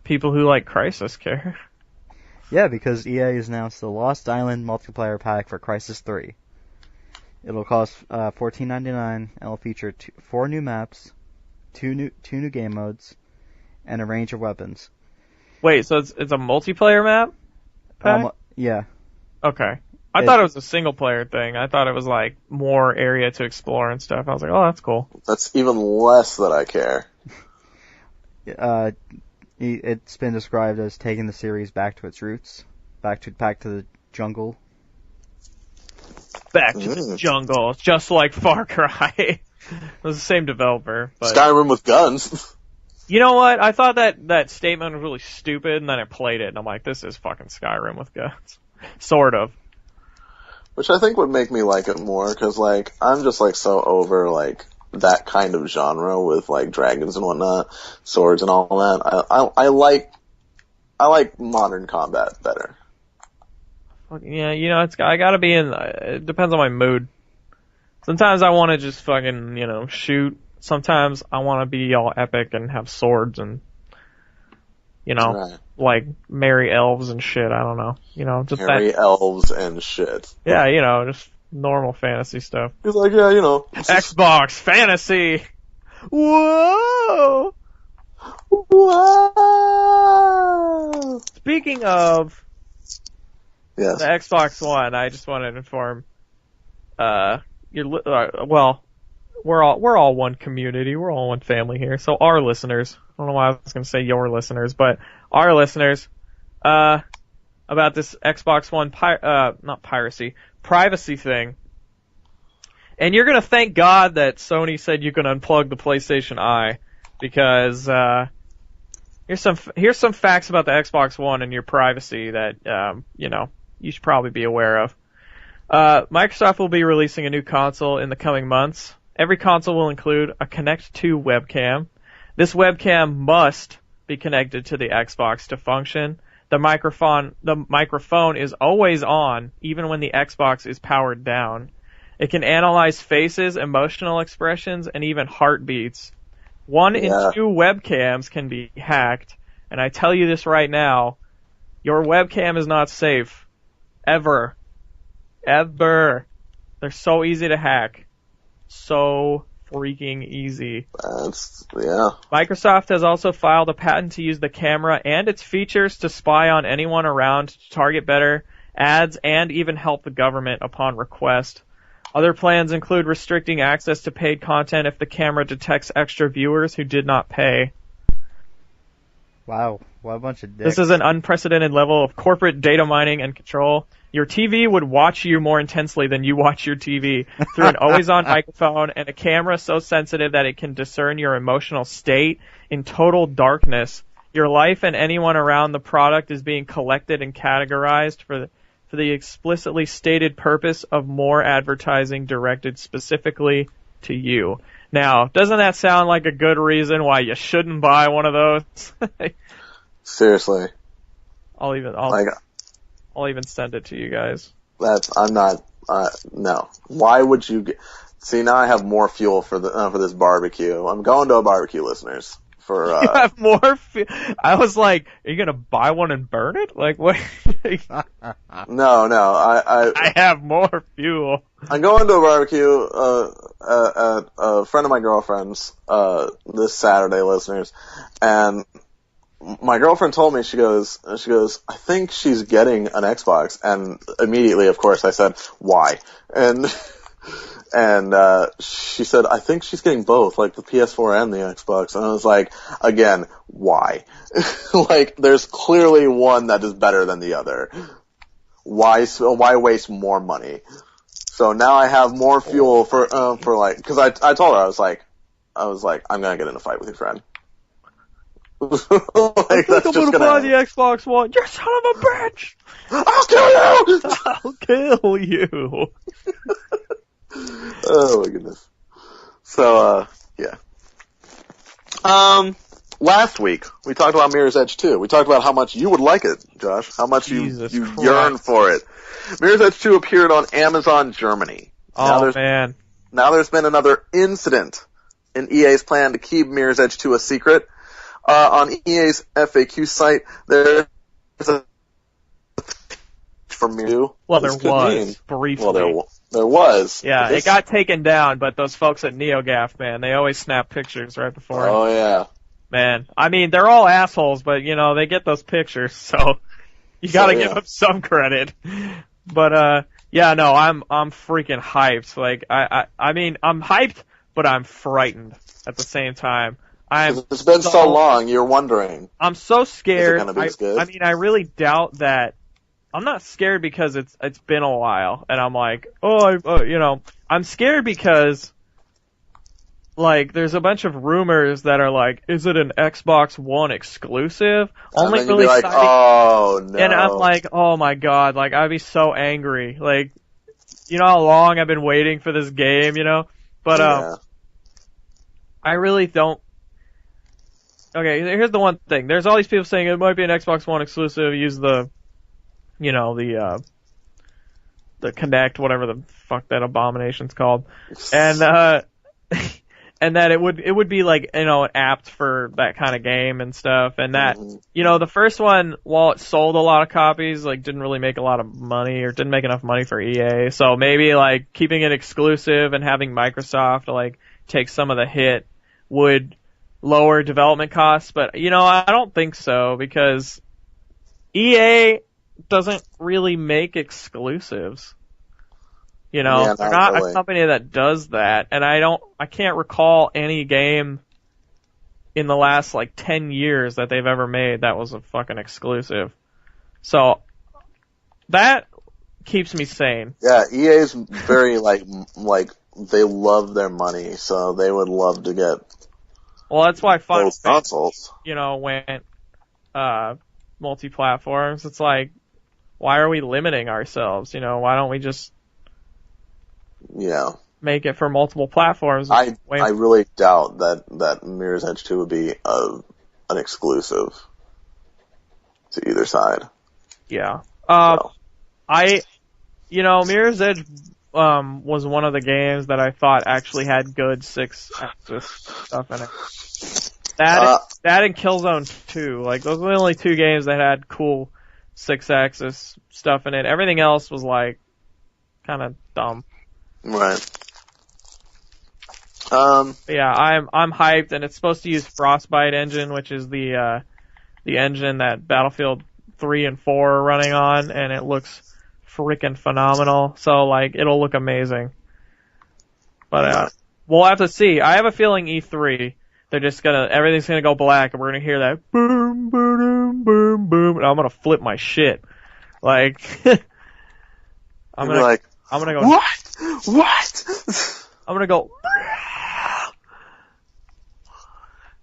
People who like Crysis care. Yeah, because EA has announced the Lost Island multiplayer pack for Crysis 3. It'll cost $14.99 and it'll feature 4 new maps, two new game modes, and a range of weapons.
Wait, so it's a multiplayer map pack?
Yeah.
Okay. I thought it was a single player thing. I thought it was like more area to explore and stuff. I was like, oh, that's cool.
That's even less that I care.
It's been described as taking the series back to its roots, back to the jungle.
Back to the jungle, just like Far Cry. It was the same developer. But...
Skyrim with guns.
You know what? I thought that statement was really stupid, and then I played it, and I'm like, this is fucking Skyrim with guns. Sort of.
Which I think would make me like it more, because, like, I'm just, like, so over, like, that kind of genre with, like, dragons and whatnot, swords and all that. I like modern combat better.
Yeah, you know, I gotta be in, it depends on my mood. Sometimes I wanna just fucking, you know, shoot. Sometimes I wanna be all epic and have swords and, you know, like marry elves and shit, I don't know. You know, just
marry elves and shit.
Yeah, you know, just normal fantasy stuff.
He's like, yeah, you know.
Xbox fantasy! Whoa!
Whoa!
Speaking of
the
Xbox One, I just wanted to inform, well, we're all one community, we're all one family here, so our listeners, I don't know why I was gonna say your listeners, but our listeners, about this Xbox One not piracy, privacy thing. And you're gonna thank God that Sony said you can unplug the PlayStation Eye, because, here's some facts about the Xbox One and your privacy that, you know, you should probably be aware of. Microsoft will be releasing a new console in the coming months. Every console will include a Connect 2 webcam. This webcam must be connected to the Xbox to function. The microphone is always on, even when the Xbox is powered down. It can analyze faces, emotional expressions, and even heartbeats. 1 in 2 webcams can be hacked, and I tell you this right now, your webcam is not safe. Ever. Ever. They're so easy to hack. So freaking easy. Microsoft has also filed a patent to use the camera and its features to spy on anyone around, to target better ads, and even help the government upon request. Other plans include restricting access to paid content if the camera detects extra viewers who did not pay.
Wow, what a bunch of dicks.
This is an unprecedented level of corporate data mining and control. Your TV would watch you more intensely than you watch your TV through an always-on microphone and a camera so sensitive that it can discern your emotional state in total darkness. Your life and anyone around the product is being collected and categorized for the explicitly stated purpose of more advertising directed specifically to you. Now, doesn't that sound like a good reason why you shouldn't buy one of those?
Seriously.
I'll even send it to you guys.
No. Why would you see, now I have more fuel for this barbecue. I'm going to a barbecue, listeners. for.
You have more. I was like, are you gonna buy one and burn it? Like what?
No.
I have more fuel.
I'm going to a barbecue at a friend of my girlfriend's this Saturday, listeners, and my girlfriend told me, she goes, I think she's getting an Xbox, and immediately, of course, I said, why? And she said, I think she's getting both, like the PS4 and the Xbox, and I was like, again, why? Like, there's clearly one that is better than the other. Why waste more money? So now I have more fuel for like, cause I told her, I was like, I'm gonna get in a fight with your friend.
Like, I think I'm gonna buy the Xbox One. You son of a bitch!
I'll kill you!
I'll kill you!
Oh my goodness. So, yeah. Last week, we talked about Mirror's Edge 2. We talked about how much you would like it, Josh. How much you yearn for it. Mirror's Edge 2 appeared on Amazon Germany.
Oh, man.
Now there's been another incident in EA's plan to keep Mirror's Edge 2 a secret. On EA's FAQ site, there's a from you.
Well, there was, briefly.
Well, there was.
Yeah, it got taken down, but those folks at NeoGAF, man, they always snap pictures right before.
Oh, yeah.
Man, I mean, they're all assholes, but, you know, they get those pictures, so you gotta give them some credit. But, yeah, no, I'm freaking hyped. Like, I mean, I'm hyped, but I'm frightened at the same time.
It's been so long, you're wondering.
I'm so scared.
Is it gonna be as good?
I mean, I really doubt that. I'm not scared because it's been a while, and I'm like, you know, I'm scared because, like, there's a bunch of rumors that are like, is it an Xbox One exclusive? Only
really like, oh no.
And I'm like, oh my god, like, I'd be so angry. Like, you know how long I've been waiting for this game, you know? But, I really don't. Okay, here's the one thing. There's all these people saying it might be an Xbox One exclusive, use the, you know, the Kinect, whatever the fuck that abomination's called. And, and that it would be like, you know, apt for that kind of game and stuff. And that, you know, the first one, while it sold a lot of copies, like, didn't really make a lot of money, or didn't make enough money for EA. So maybe, like, keeping it exclusive and having Microsoft, like, take some of the hit would lower development costs. But, you know, I don't think so, because EA doesn't really make exclusives. You know,
yeah,
they're not
really
a company that does that, and I can't recall any game in the last, like, 10 years that they've ever made that was a fucking exclusive. So, that keeps me sane.
Yeah, EA's very, like, they love their money, so they would love to get
well, that's why Final
those consoles.
You know, went, multi-platforms. It's like, why are we limiting ourselves? You know, why don't we just make it for multiple platforms?
I really doubt that Mirror's Edge 2 would be an exclusive to either side.
Yeah. You know, Mirror's Edge was one of the games that I thought actually had good 6-axis stuff in it. That and Killzone 2. Like, those were the only two games that had cool 6-axis stuff in it. Everything else was, like, kind of dumb.
Right.
Yeah, I'm hyped, and it's supposed to use Frostbite engine, which is the engine that Battlefield 3 and 4 are running on, and it looks freaking phenomenal. So, like, it'll look amazing. But we'll have to see. I have a feeling E3, they're just everything's gonna go black, and we're gonna hear that boom, boom, boom, boom, and I'm gonna flip my shit. Like, I'm gonna go.
What?
I'm gonna go.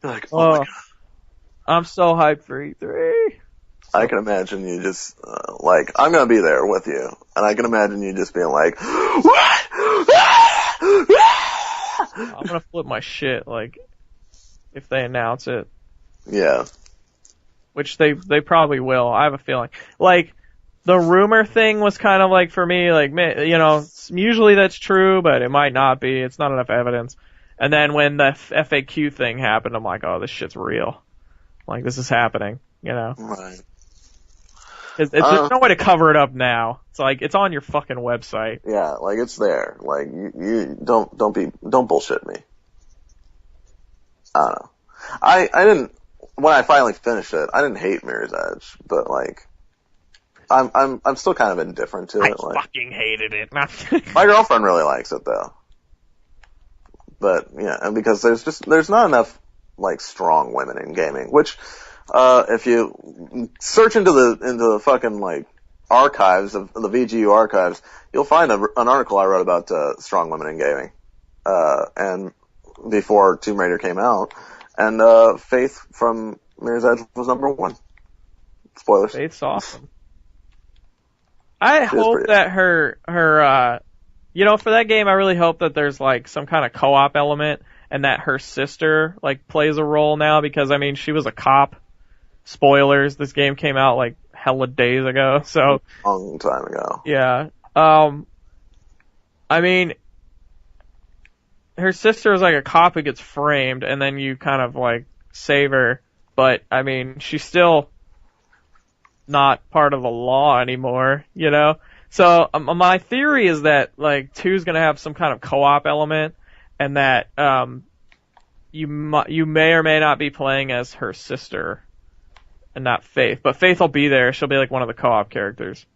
You're like, oh my god.
I'm so hyped for E3.
I can imagine you just, like, I'm gonna be there with you, and I can imagine you just being like, what?
I'm gonna flip my shit, like, if they announce it.
Yeah.
Which they probably will, I have a feeling. Like, the rumor thing was kind of like, for me, like, you know, usually that's true, but it might not be. It's not enough evidence. And then when the FAQ thing happened, I'm like, oh, this shit's real. Like, this is happening, you know?
Right.
There's no way to cover it up now. It's like, it's on your fucking website.
Yeah, like, it's there. Like, you don't bullshit me. I don't know. I didn't, when I finally finished it, I didn't hate Mirror's Edge, but like, I'm still kind of indifferent to it.
I fucking hated it.
My girlfriend really likes it though. But, yeah, and because there's not enough, like, strong women in gaming, which, if you search into the fucking, like, archives of the VGU archives, you'll find an article I wrote about, strong women in gaming, and before Tomb Raider came out, and, Faith from Mirror's Edge was number 1. Spoilers.
Faith's awesome. I hope that her, you know, for that game, I really hope that there's, like, some kind of co-op element, and that her sister, like, plays a role now, because, I mean, she was a cop. Spoilers, this game came out, like, hella days ago, so.
A long time ago.
Yeah. I mean, her sister is like a cop who gets framed, and then you kind of, like, save her, but, I mean, she's still not part of the law anymore, you know? So, my theory is that, like, 2's gonna have some kind of co-op element, and that, you may or may not be playing as her sister, and not Faith. But Faith will be there. She'll be like one of the co-op characters.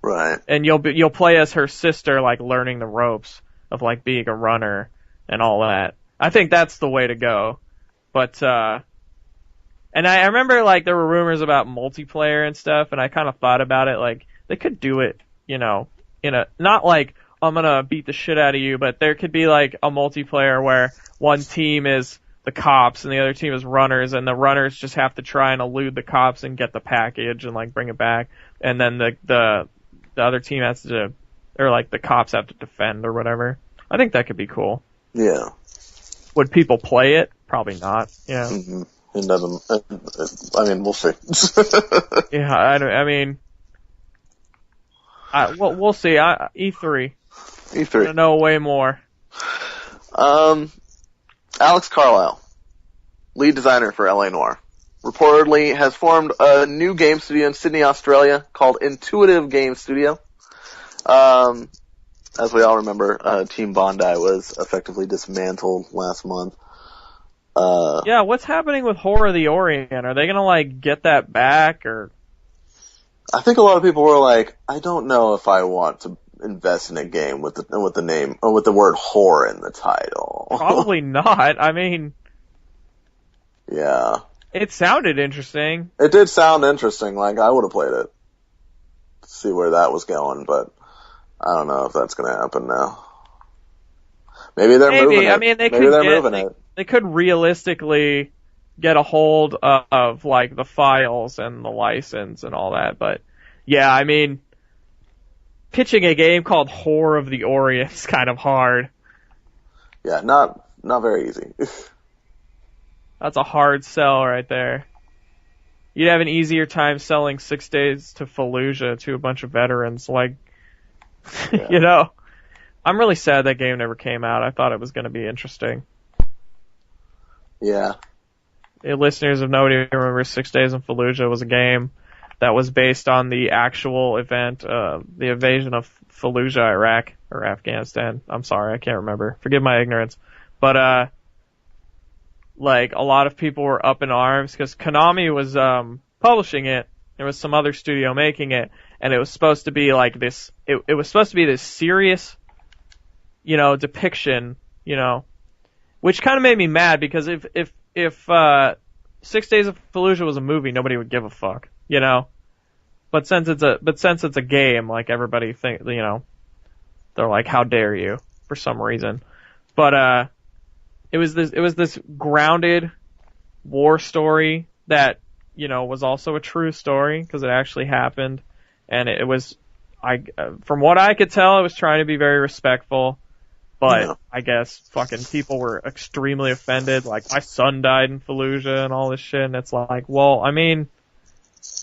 Right.
And you'll play as her sister, like learning the ropes of like being a runner and all that. I think that's the way to go. But and I remember like there were rumors about multiplayer and stuff, and I kind of thought about it like they could do it, you know, in a not like I'm gonna beat the shit out of you, but there could be like a multiplayer where one team is the cops and the other team is runners, and the runners just have to try and elude the cops and get the package and like bring it back, and then the other team has to, or like the cops have to defend or whatever. I think that could be cool.
Yeah.
Would people play it? Probably not. Yeah.
Mm-hmm. It doesn't. I mean, we'll see.
Yeah. I mean, we'll see. E3.
E3.
I know way more.
Alex Carlisle, lead designer for LA Noire, reportedly has formed a new game studio in Sydney, Australia called Intuitive Game Studio. As we all remember, Team Bondi was effectively dismantled last month.
Yeah, what's happening with Horror of the Orient? Are they gonna like get that back, or?
I think a lot of people were like, I don't know if I want to invest in a game with the name or with the word horror in the title.
Probably not. I mean,
yeah,
it sounded interesting.
It did sound interesting. Like I would have played it to see where that was going, but I don't know if that's going to happen now. Maybe they're moving it.
I mean, they could realistically get a hold of like the files and the license and all that, but yeah, I mean, pitching a game called Horror of the Orient is kind of hard.
Yeah, not very easy.
That's a hard sell right there. You'd have an easier time selling 6 Days to Fallujah to a bunch of veterans, like, yeah. You know. I'm really sad that game never came out. I thought it was going to be interesting.
Yeah.
Listeners, if nobody remembers 6 Days in Fallujah, was a game that was based on the actual event, the invasion of Fallujah, Iraq, or Afghanistan. I'm sorry, I can't remember. Forgive my ignorance. But, like, a lot of people were up in arms because Konami was, publishing it. There was some other studio making it, and it was supposed to be like this, it was supposed to be this serious, you know, depiction, you know, which kind of made me mad because if 6 Days of Fallujah was a movie, nobody would give a fuck, you know? But since it's a game, like everybody you know, they're like, how dare you, for some reason. But, it was this grounded war story that, you know, was also a true story because it actually happened. And it was, from what I could tell, it was trying to be very respectful. But yeah. I guess fucking people were extremely offended. Like, my son died in Fallujah and all this shit. And it's like, well, I mean,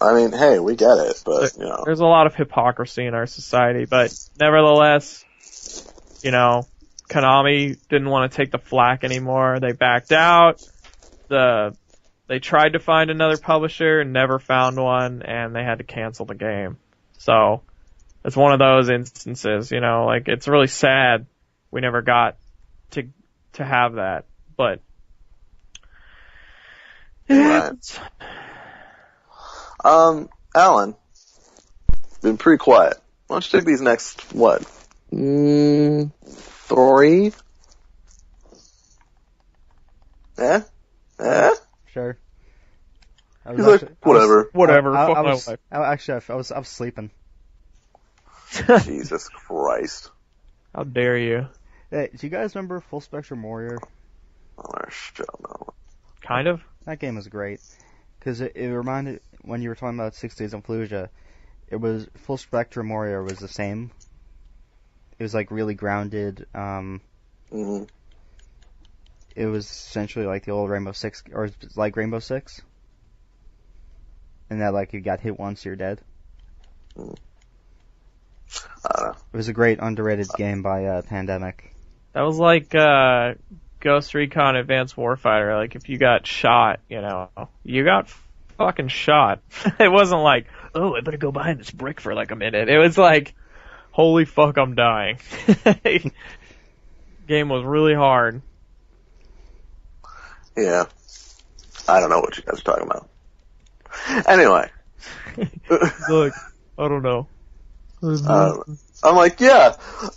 hey, we get it, but, you know.
There's a lot of hypocrisy in our society. But nevertheless, you know, Konami didn't want to take the flak anymore. They backed out. They tried to find another publisher and never found one, and they had to cancel the game. So it's one of those instances, you know, like it's really sad we never got to have that, but it happens.
Allan, been pretty quiet. Why don't you take these next, 3?
Sure.
He's like, whatever.
I was sleeping.
Jesus Christ.
How dare you?
Hey, do you guys remember Full Spectrum Warrior?
Oh, shit, no.
Kind of.
That game was great. Because it reminded, when you were talking about 6 Days in Fallujah, it was, Full Spectrum Warrior was the same. It was like really grounded,
Mm-hmm.
It was essentially like the old Rainbow Six, or like Rainbow Six. And that, like, you got hit once, you're dead.
I don't know.
It was a great underrated game by Pandemic.
That was like Ghost Recon Advanced Warfighter. Like, if you got shot, you know, you got fucking shot. It wasn't like, oh, I better go behind this brick for like a minute. It was like, holy fuck, I'm dying. Game was really hard.
Yeah. I don't know what you guys are talking about. Anyway.
Look, I don't know.
I'm like, yeah,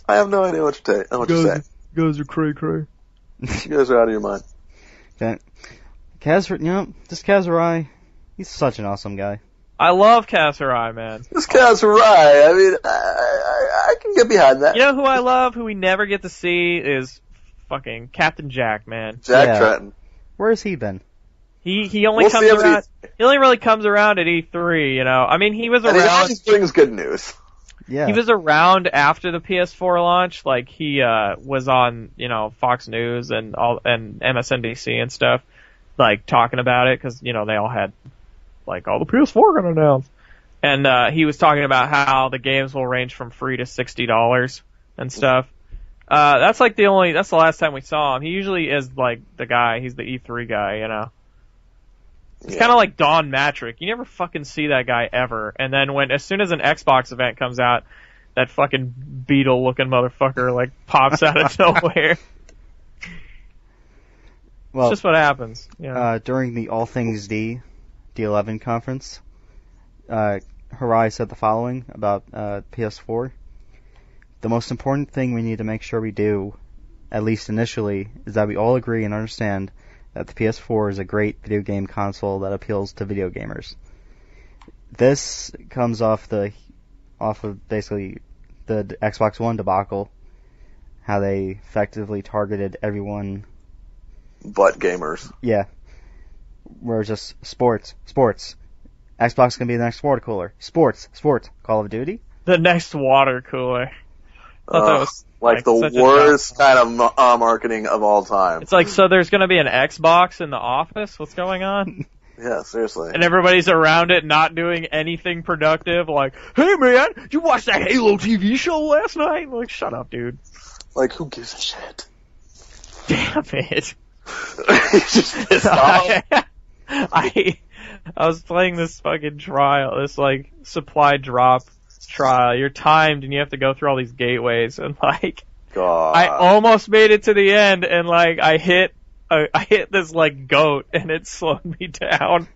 I have no idea what you're saying.
You guys are cray-cray.
You guys are out of your mind.
Okay. This Kazurai, he's such an awesome guy.
I love Kazurai, man.
This Kazurai, I mean, I can get behind that.
You know who I love, who we never get to see, is fucking Captain Jack, man.
Jack Trenton.
Where has he been?
He only comes around. He only really comes around at E3, you know. I mean, he was around.
And he always brings good news.
Yeah.
He was around after the PS4 launch. Like, he was on, you know, Fox News and MSNBC and stuff, like, talking about it, because, you know, they all had, like, all the PS4 gonna announce. And he was talking about how the games will range from free to $60 and stuff. That's the last time we saw him. He usually is, like, the guy. He's the E3 guy, you know. It's kind of like Don Matrick. You never fucking see that guy ever. And then as soon as an Xbox event comes out, that fucking beetle-looking motherfucker, like, pops out of nowhere.
Well,
it's just what happens. You know?
During the All Things D11 conference, Harai said the following about PS4. The most important thing we need to make sure we do, at least initially, is that we all agree and understand that the PS4 is a great video game console that appeals to video gamers. This comes off of basically the Xbox One debacle, how they effectively targeted everyone
but gamers.
Yeah. We're just sports. Xbox can be the next water cooler. Sports. Call of Duty.
The next water cooler. I thought that was
like the worst kind of marketing of all time.
It's like, so there's going to be an Xbox in the office? What's going on?
Yeah, seriously.
And everybody's around it not doing anything productive, like, hey man, did you watch that Halo TV show last night? I'm like, shut up, dude.
Like, who gives a shit?
Damn it.
He's just pissed off.
I was playing this fucking trial, this like supply drop trial. You're timed and you have to go through all these gateways, and like,
God.
I almost made it to the end, and like I hit this like goat and it slowed me down.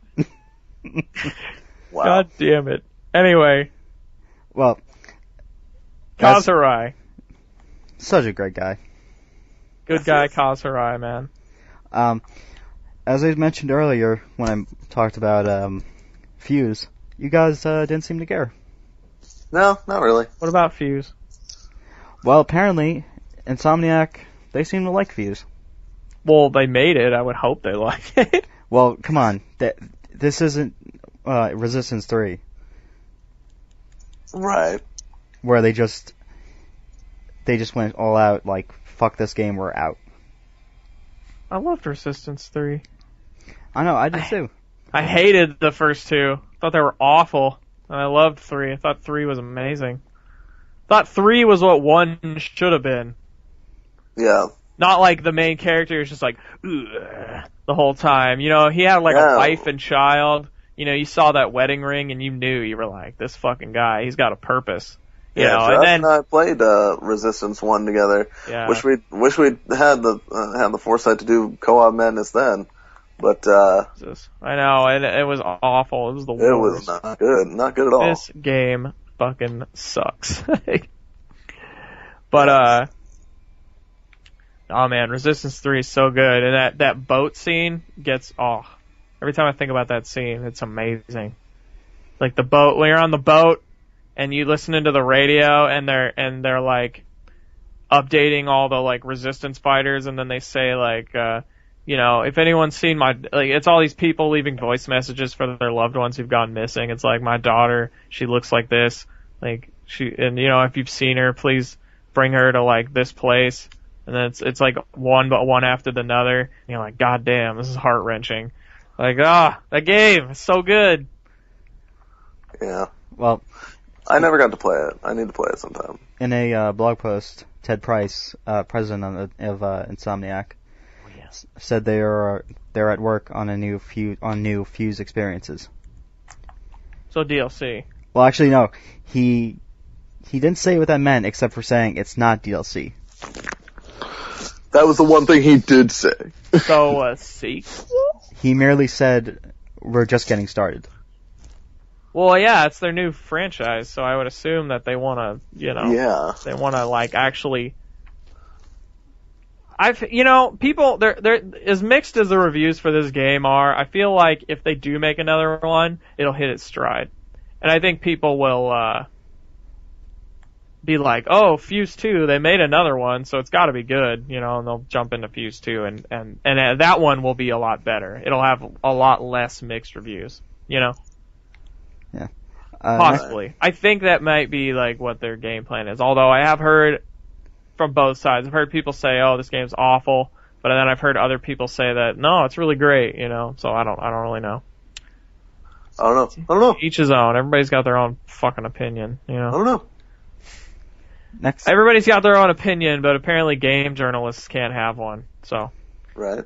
Wow.
God damn it. Anyway.
Well,
Kazurai.
Such a great guy.
Good guy, Kazurai, man.
As I mentioned earlier when I talked about Fuse, you guys didn't seem to care.
No, not really.
What about Fuse?
Well, apparently, Insomniac, they seem to like Fuse.
Well, they made it. I would hope they like it.
Well, come on. This isn't Resistance 3.
Right.
Where they just went all out, like, fuck this game, we're out.
I loved Resistance 3.
I know, I did too.
I hated the first two. Thought they were awful. And I loved 3. I thought 3 was amazing. Thought 3 was what 1 should have been.
Yeah.
Not like the main character is just like, ugh, the whole time. You know, he had like a wife and child. You know, you saw that wedding ring and you knew, you were like, this fucking guy, he's got a purpose. You know,
Josh
and then
I played Resistance 1 together.
Yeah.
Wish we'd had the foresight to do co-op madness then. But
I know, and it was awful. It was the worst.
It was not good. Not good at all.
This game fucking sucks. But oh man, Resistance 3 is so good, and that boat scene gets every time I think about that scene, it's amazing. Like the boat, when you're on the boat and you listen into the radio and they're like updating all the like Resistance fighters, and then they say like you know, if anyone's seen it's all these people leaving voice messages for their loved ones who've gone missing. It's like, my daughter, she looks like this, like and you know, if you've seen her, please bring her to like this place. And then it's like one after another. And you're like, God damn, this is heart wrenching. Like, that game is so good.
Yeah.
Well,
I never got to play it. I need to play it sometime.
In a blog post, Ted Price, president of Insomniac, said they're at work on new Fuse experiences.
So DLC.
Well, actually, no. He didn't say what that meant, except for saying it's not DLC.
That was the one thing he did say.
So a sequel?
He merely said we're just getting started.
Well, yeah, it's their new franchise, so I would assume that they want to, you know, they want to like actually. People, they're as mixed as the reviews for this game are. I feel like if they do make another one, it'll hit its stride, and I think people will be like, "Oh, Fuse 2, they made another one, so it's got to be good," you know, and they'll jump into Fuse 2, and that one will be a lot better. It'll have a lot less mixed reviews, you know.
Yeah.
Possibly. I think that might be like what their game plan is. Although I have heard from both sides. I've heard people say, "Oh, this game's awful," but then I've heard other people say that, "No, it's really great," you know. So I don't really know.
I don't know.
Each his own. Everybody's got their own fucking opinion, you know.
I don't know.
Next.
Everybody's got their own opinion, but apparently game journalists can't have one. So.
Right.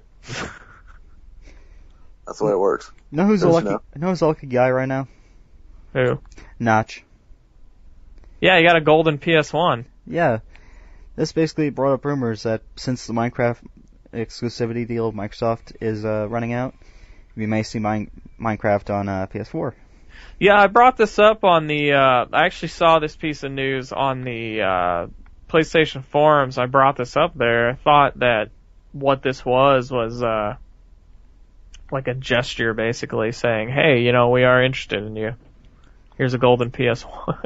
That's the way it works.
Know who's a lucky guy right now?
Who?
Notch.
Yeah, you got a golden PS1.
Yeah. This basically brought up rumors that since the Minecraft exclusivity deal of Microsoft is running out, we may see Minecraft on PS4.
Yeah, I brought this up on the. I actually saw this piece of news on the PlayStation forums. I brought this up there. I thought that what this was like a gesture, basically saying, "Hey, you know, we are interested in you. Here's a golden PS1."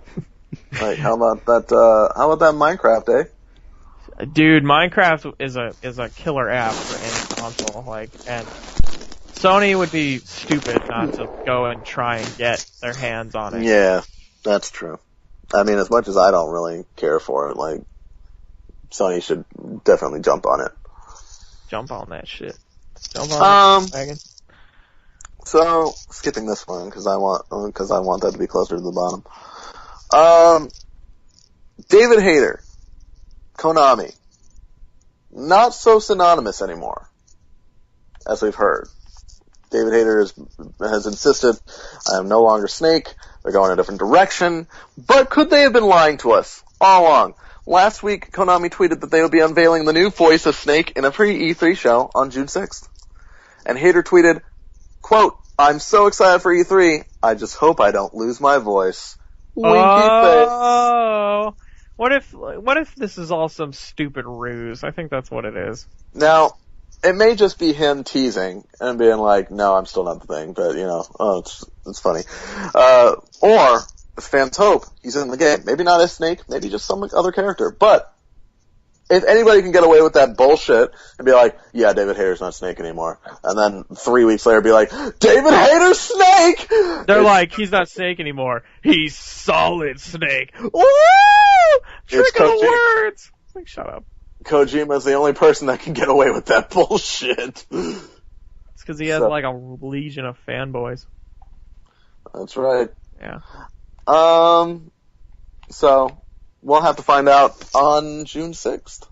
Like, how about that? How about that Minecraft, eh?
Dude, Minecraft is a killer app for any console. Like, and Sony would be stupid not to go and try and get their hands on it.
Yeah, that's true. I mean, as much as I don't really care for it, like, Sony should definitely jump on it.
Jump on that shit. Jump on it, wagon.
So, skipping this one, because I want that to be closer to the bottom. David Hayter, Konami. Not so synonymous anymore, as we've heard. David Hayter has insisted, I am no longer Snake, they're going a different direction, but could they have been lying to us all along? Last week, Konami tweeted that they would be unveiling the new voice of Snake in a pre-E3 show on June 6th. And Hayter tweeted, quote, "I'm so excited for E3, I just hope I don't lose my voice." Winky face.
Oh, what if this is all some stupid ruse? I think that's what it is.
Now, it may just be him teasing and being like, "No, I'm still not the thing," but you know, it's funny. Or fans hope he's in the game. Maybe not as Snake, maybe just some other character. But if anybody can get away with that bullshit and be like, "Yeah, David Hayter's not Snake anymore," and then 3 weeks later be like, "David Hayter's Snake!"
They're like, "He's not Snake anymore. He's Solid Snake." Woo! Trick of the words. Like, shut up.
Kojima's the only person that can get away with that bullshit.
It's because he has like a legion of fanboys.
That's right.
Yeah.
So we'll have to find out on June 6th.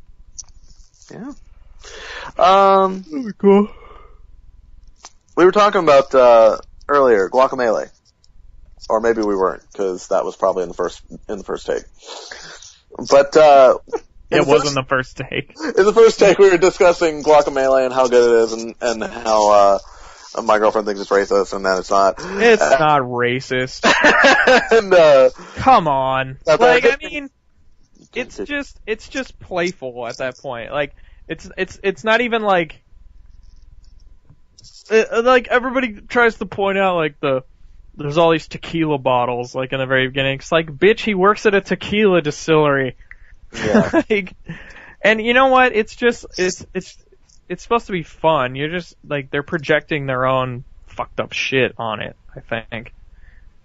Yeah.
Cool.
We were talking about earlier Guacamelee, or maybe we weren't, because that was probably in the first take. But
it wasn't the first take.
In the first take, we were discussing Guacamelee and how good it is, and how my girlfriend thinks it's racist, and then it's not.
It's not racist.
And
come on, like I mean, it's just playful at that point. Like it's not even like. Like everybody tries to point out like there's all these tequila bottles like in the very beginning. It's like, bitch, he works at a tequila distillery.
Yeah.
Like, and you know what? It's just it's supposed to be fun. You're just like they're projecting their own fucked up shit on it. I think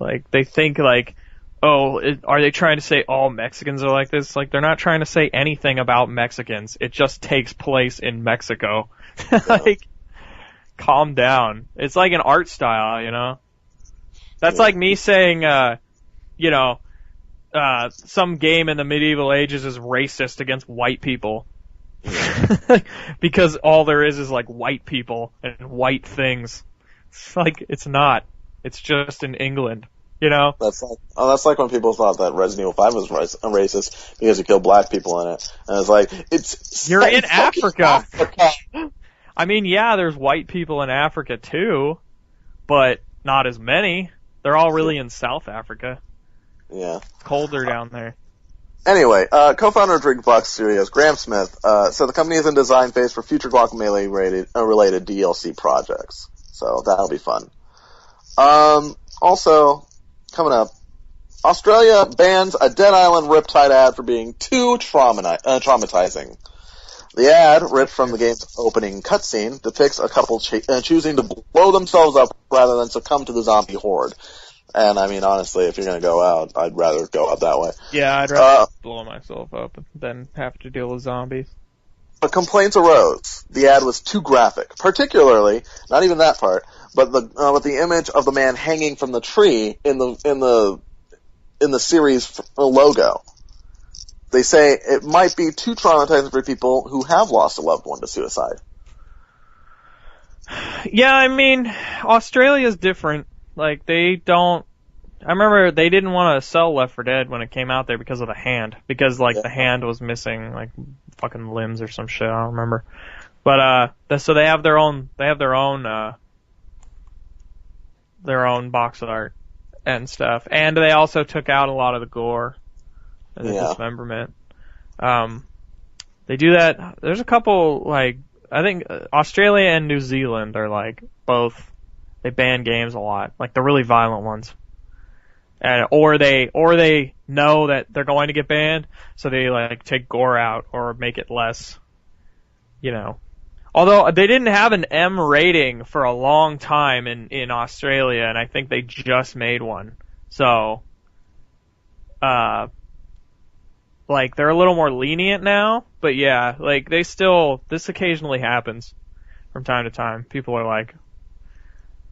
like they think like, oh, are they trying to say all Mexicans are like this? Like they're not trying to say anything about Mexicans. It just takes place in Mexico. Like. Calm down. It's like an art style, you know? That's like me saying, some game in the medieval ages is racist against white people. Because all there is like white people and white things. It's like, it's not. It's just in England, you know?
That's like when people thought that Resident Evil 5 was racist because you killed black people in it. And it's like,
you're in Africa. I mean, yeah, there's white people in Africa too, but not as many. They're all really in South Africa.
Yeah.
It's colder down there.
Anyway, co-founder of Drinkbox Studios, Graham Smith, said the company is in design phase for future Guacamelee-related DLC projects. So that'll be fun. Also, coming up, Australia bans a Dead Island Riptide ad for being too traumatizing. The ad, ripped from the game's opening cutscene, depicts a couple choosing to blow themselves up rather than succumb to the zombie horde. And I mean, honestly, if you're going to go out, I'd rather go out that way.
Yeah, I'd rather blow myself up than have to deal with zombies.
But complaints arose. The ad was too graphic, particularly not even that part, but with the image of the man hanging from the tree in the series logo. They say it might be too traumatizing for people who have lost a loved one to suicide.
Yeah, I mean, Australia's different. Like, I remember they didn't want to sell Left 4 Dead when it came out there because of the hand. Because, the hand was missing, fucking limbs or some shit, I don't remember. But, so they have their own box art and stuff. And they also took out a lot of the gore. And the dismemberment. They do that. There's a couple, I think Australia and New Zealand are both, they ban games a lot, the really violent ones. And, or they know that they're going to get banned, so they take gore out or make it less, Although they didn't have an M rating for a long time in Australia, and I think they just made one. So, they're a little more lenient now, but yeah, this occasionally happens from time to time. People are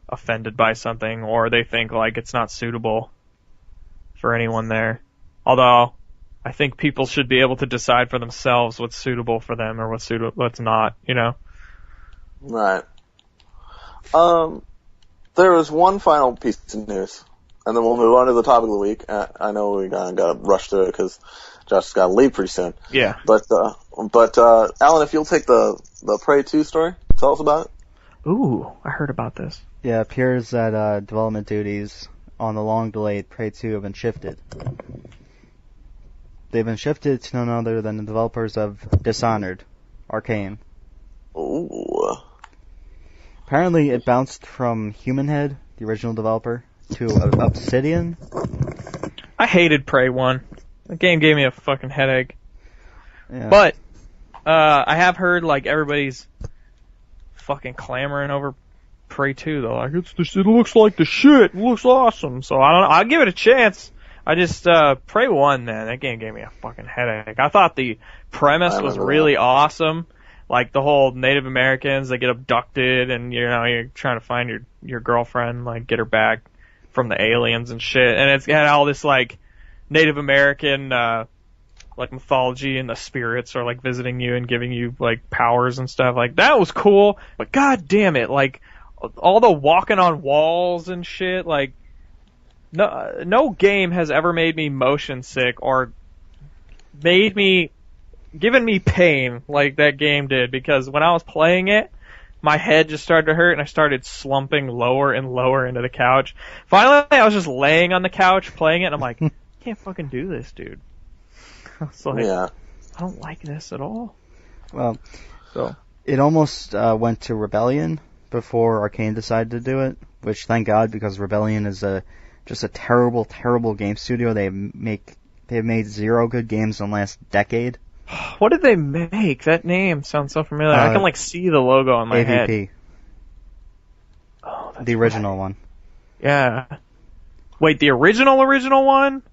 offended by something, or they think it's not suitable for anyone there. Although, I think people should be able to decide for themselves what's suitable for them or what's not,
Right. There is one final piece of news, and then we'll move on to the topic of the week. I know we gotta rush through it because Josh's got to leave pretty soon.
Yeah.
But Allan, if you'll take the Prey 2 story, tell us about it.
Ooh, I heard about this.
Yeah, it appears that development duties on the long-delayed Prey 2 have been shifted. They've been shifted to none other than the developers of Dishonored, Arcane.
Ooh.
Apparently it bounced from Human Head, the original developer, to Obsidian.
I hated Prey 1. The game gave me a fucking headache.
Yeah.
But, I have heard, everybody's fucking clamoring over Prey 2, though. It looks like the shit. It looks awesome. So, I don't know. I'll give it a chance. I just, Prey 1, man, that game gave me a fucking headache. I thought the premise was really awesome. The whole Native Americans, they get abducted, and, you're trying to find your girlfriend, get her back from the aliens and shit. And it's had all this, Native American, like mythology and the spirits are like visiting you and giving you like powers and stuff. Like that was cool, but god damn it, like all the walking on walls and shit, like no game has ever made me motion sick or given me pain like that game did, because when I was playing it, my head just started to hurt and I started slumping lower and lower into the couch. Finally, I was just laying on the couch playing it and I'm like, I can't fucking do this, dude. I was like, I don't like this at all.
Well, so it almost went to Rebellion before Arcane decided to do it, which thank God, because Rebellion is just a terrible, terrible game studio. They've made 0 good games in the last decade.
What did they make? That name sounds so familiar. I can like see the logo on my head.
AVP.
Oh, that's
the original one.
Yeah. Wait, the original one?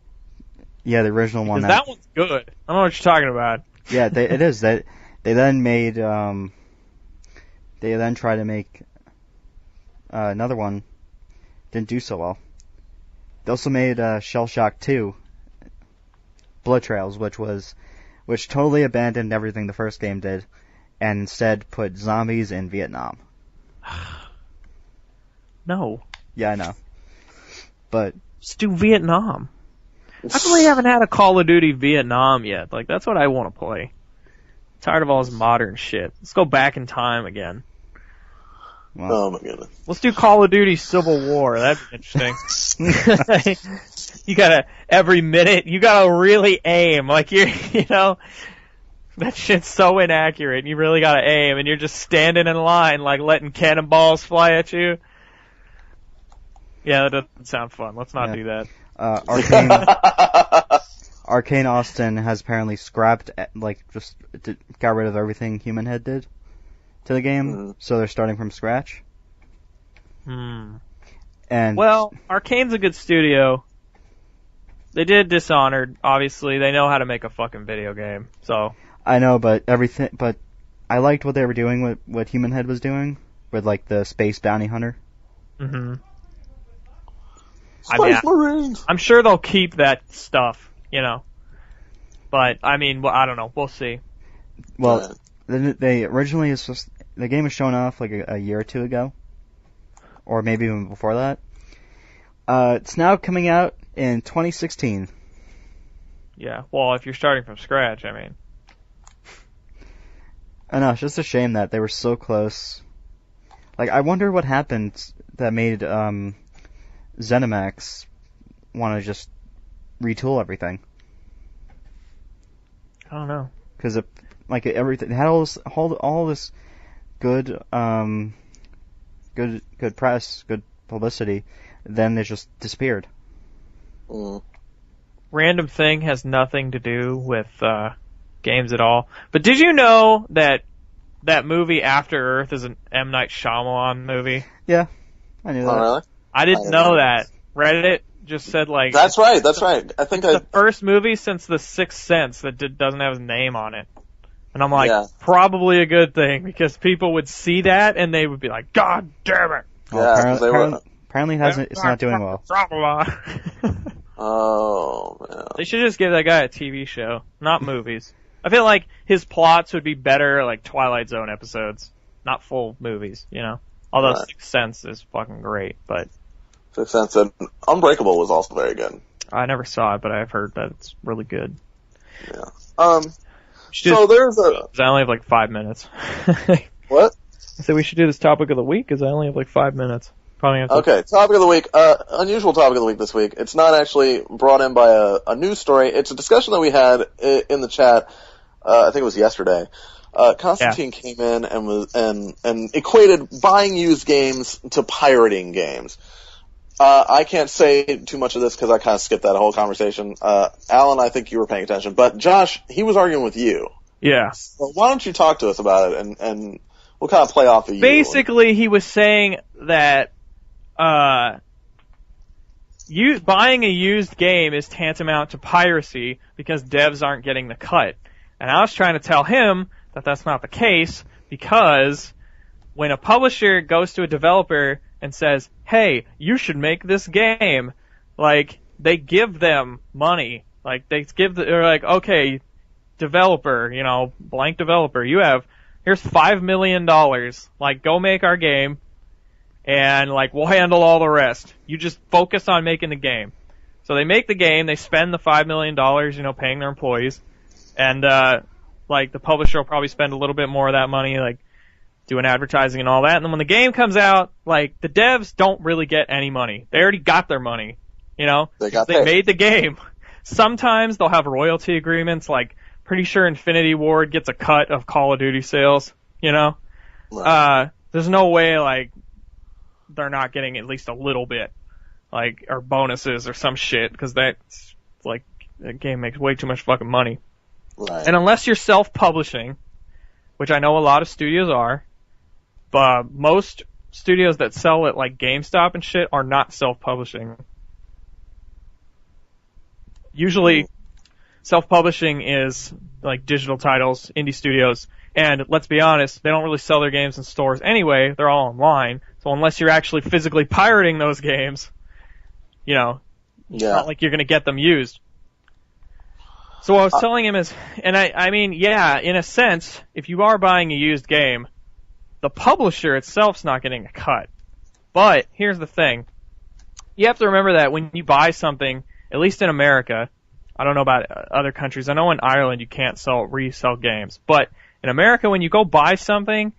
Yeah, the original one.
Because that one's good. I don't know what you're talking about.
Yeah, it is. They then made. They then tried to make another one. Didn't do so well. They also made Shell Shock 2, Blood Trails, which totally abandoned everything the first game did, and instead put zombies in Vietnam.
No.
Yeah, I know. But
just do Vietnam. How come we haven't had a Call of Duty Vietnam yet? Like, that's what I want to play. I'm tired of all this modern shit. Let's go back in time again.
Well,
oh my goodness.
Let's do Call of Duty Civil War. That'd be interesting. You gotta, every minute, you gotta really aim. Like, that shit's so inaccurate. You really gotta aim, and you're just standing in line, like, letting cannonballs fly at you. Yeah, that doesn't sound fun. Let's not do that.
Arcane Austin has apparently scrapped, got rid of everything Human Head did to the game, so they're starting from scratch. And
well, Arcane's a good studio. They did Dishonored, obviously. They know how to make a fucking video game, so.
I know, but I liked what they were doing with what Human Head was doing, with, like, the space bounty hunter.
Mm-hmm.
Space Marines!
I'm sure they'll keep that stuff, But, I mean, I don't know. We'll see.
Well, they originally, the game was shown off, like, a year or two ago. Or maybe even before that. It's now coming out in 2016.
Yeah, well, if you're starting from scratch, I mean.
I know, it's just a shame that they were so close. Like, I wonder what happened that made ZeniMax want to just retool everything.
I don't know.
Because everything, it had all this good press, good publicity, then it just disappeared.
Random thing has nothing to do with games at all. But did you know that movie After Earth is an M. Night Shyamalan movie?
Yeah, I knew that.
Oh, really?
I didn't know that. Reddit just said like...
That's right. I think
the first movie since The Sixth Sense that doesn't have his name on it. And I'm like, probably a good thing, because people would see that and they would be like, God damn it!
Well, apparently it's not doing well.
Oh, man.
They should just give that guy a TV show, not movies. I feel like his plots would be better like Twilight Zone episodes, not full movies, Although Sixth Sense is fucking great, but...
Sixth Sense and Unbreakable was also very good.
I never saw it, but I've heard that it's really good.
Yeah. So there's a...
I only have like 5 minutes.
What?
I said we should do this topic of the week, because I only have like 5 minutes. Probably have to...
Okay, topic of the week. Unusual topic of the week this week. It's not actually brought in by a news story. It's a discussion that we had in the chat. I think it was yesterday. Constantine came in and equated buying used games to pirating games. I can't say too much of this because I kind of skipped that whole conversation. Allan, I think you were paying attention, but Josh, he was arguing with you.
Yeah.
So why don't you talk to us about it and we'll kind of play off of you.
Basically, he was saying that buying a used game is tantamount to piracy because devs aren't getting the cut. And I was trying to tell him that that's not the case, because when a publisher goes to a developer and says, hey, you should make this game, like, they give them money. Like, they're like, okay, developer, blank developer, here's $5 million, like, go make our game, and, like, we'll handle all the rest. You just focus on making the game. So they make the game, they spend the $5 million, paying their employees, and, like, the publisher will probably spend a little bit more of that money, like, doing advertising and all that, and then when the game comes out, like, the devs don't really get any money. They already got their money, They made the game. Sometimes they'll have royalty agreements, like, pretty sure Infinity Ward gets a cut of Call of Duty sales,
Right.
There's no way, like, they're not getting at least a little bit, like, or bonuses or some shit, because that's, like, the game makes way too much fucking money.
Right.
And unless you're self-publishing, which I know a lot of studios are, but most studios that sell at, like, GameStop and shit are not self-publishing. Usually, self-publishing is, like, digital titles, indie studios, and let's be honest, they don't really sell their games in stores anyway, they're all online, so unless you're actually physically pirating those games, it's not like you're gonna get them used. So what I was telling him is, and I mean, yeah, in a sense, if you are buying a used game, the publisher itself's not getting a cut. But, here's the thing. You have to remember that when you buy something, at least in America, I don't know about other countries, I know in Ireland you can't resell games, but in America when you go buy something,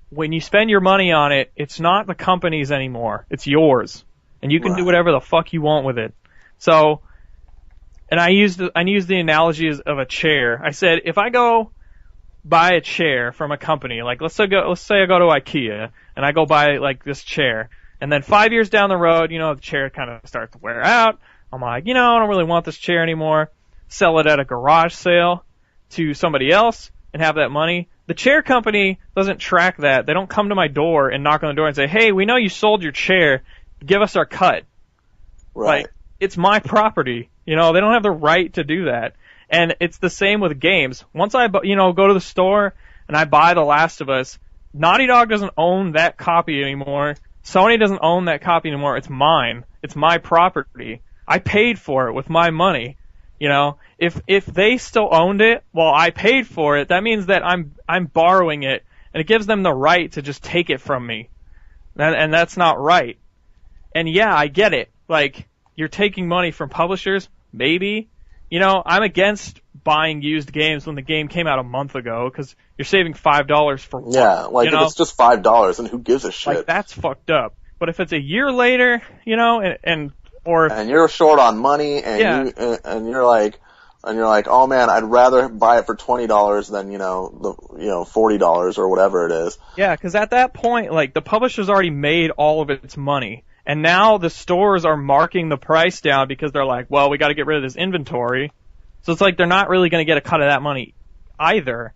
when you spend your money on it, it's not the company's anymore, it's yours. And you can do whatever the fuck you want with it. So, and I used the analogy of a chair. I said, if I go buy a chair from a company, like let's say I go to IKEA and I go buy like this chair, and then 5 years down the road, the chair kind of starts to wear out. I'm like, I don't really want this chair anymore. Sell it at a garage sale to somebody else and have that money. The chair company doesn't track that. They don't come to my door and knock on the door and say, hey, we know you sold your chair. Give us our cut.
Right.
Like, it's my property. They don't have the right to do that. And it's the same with games. Once I, go to the store and I buy The Last of Us, Naughty Dog doesn't own that copy anymore. Sony doesn't own that copy anymore. It's mine. It's my property. I paid for it with my money. If they still owned it while I paid for it, that means that I'm borrowing it, and it gives them the right to just take it from me. And that's not right. And yeah, I get it. Like, you're taking money from publishers, maybe. I'm against buying used games when the game came out a month ago, because you're saving $5 for one.
Yeah, like if it's just $5, then who gives a shit?
Like, that's fucked up. But if it's a year later, and
you're short on money, and you're like, oh man, I'd rather buy it for $20 than $40 or whatever it is.
Yeah, because at that point, like, the publisher's already made all of its money. And now the stores are marking the price down because they're like, well, we got to get rid of this inventory. So it's like they're not really going to get a cut of that money either,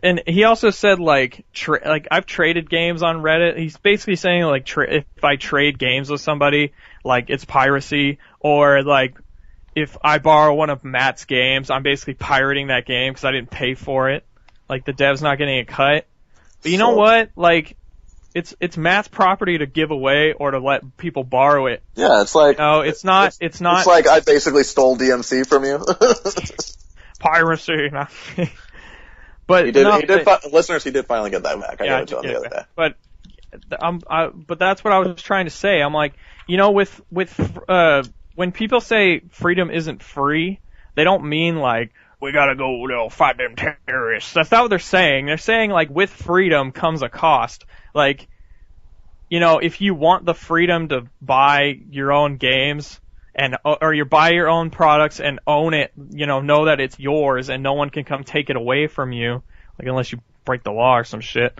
and he also said like I've traded games on Reddit. He's basically saying like if I trade games with somebody, like it's piracy, or like if I borrow one of Matt's games, I'm basically pirating that game because I didn't pay for it. Like the dev's not getting a cut. But you know what? Like, it's Matt's property to give away or to let people borrow it.
Yeah, it's like
it's not.
It's like I basically stole DMC from you.
Piracy. But
he did. Listeners, he did finally get that back. I gave it to him the other day.
But that's what I was trying to say. I'm like, with when people say freedom isn't free, they don't mean like we gotta go fight them terrorists. That's not what they're saying. They're saying like with freedom comes a cost. Like, if you want the freedom to buy your own games or you buy your own products and own it, know that it's yours and no one can come take it away from you, like unless you break the law or some shit.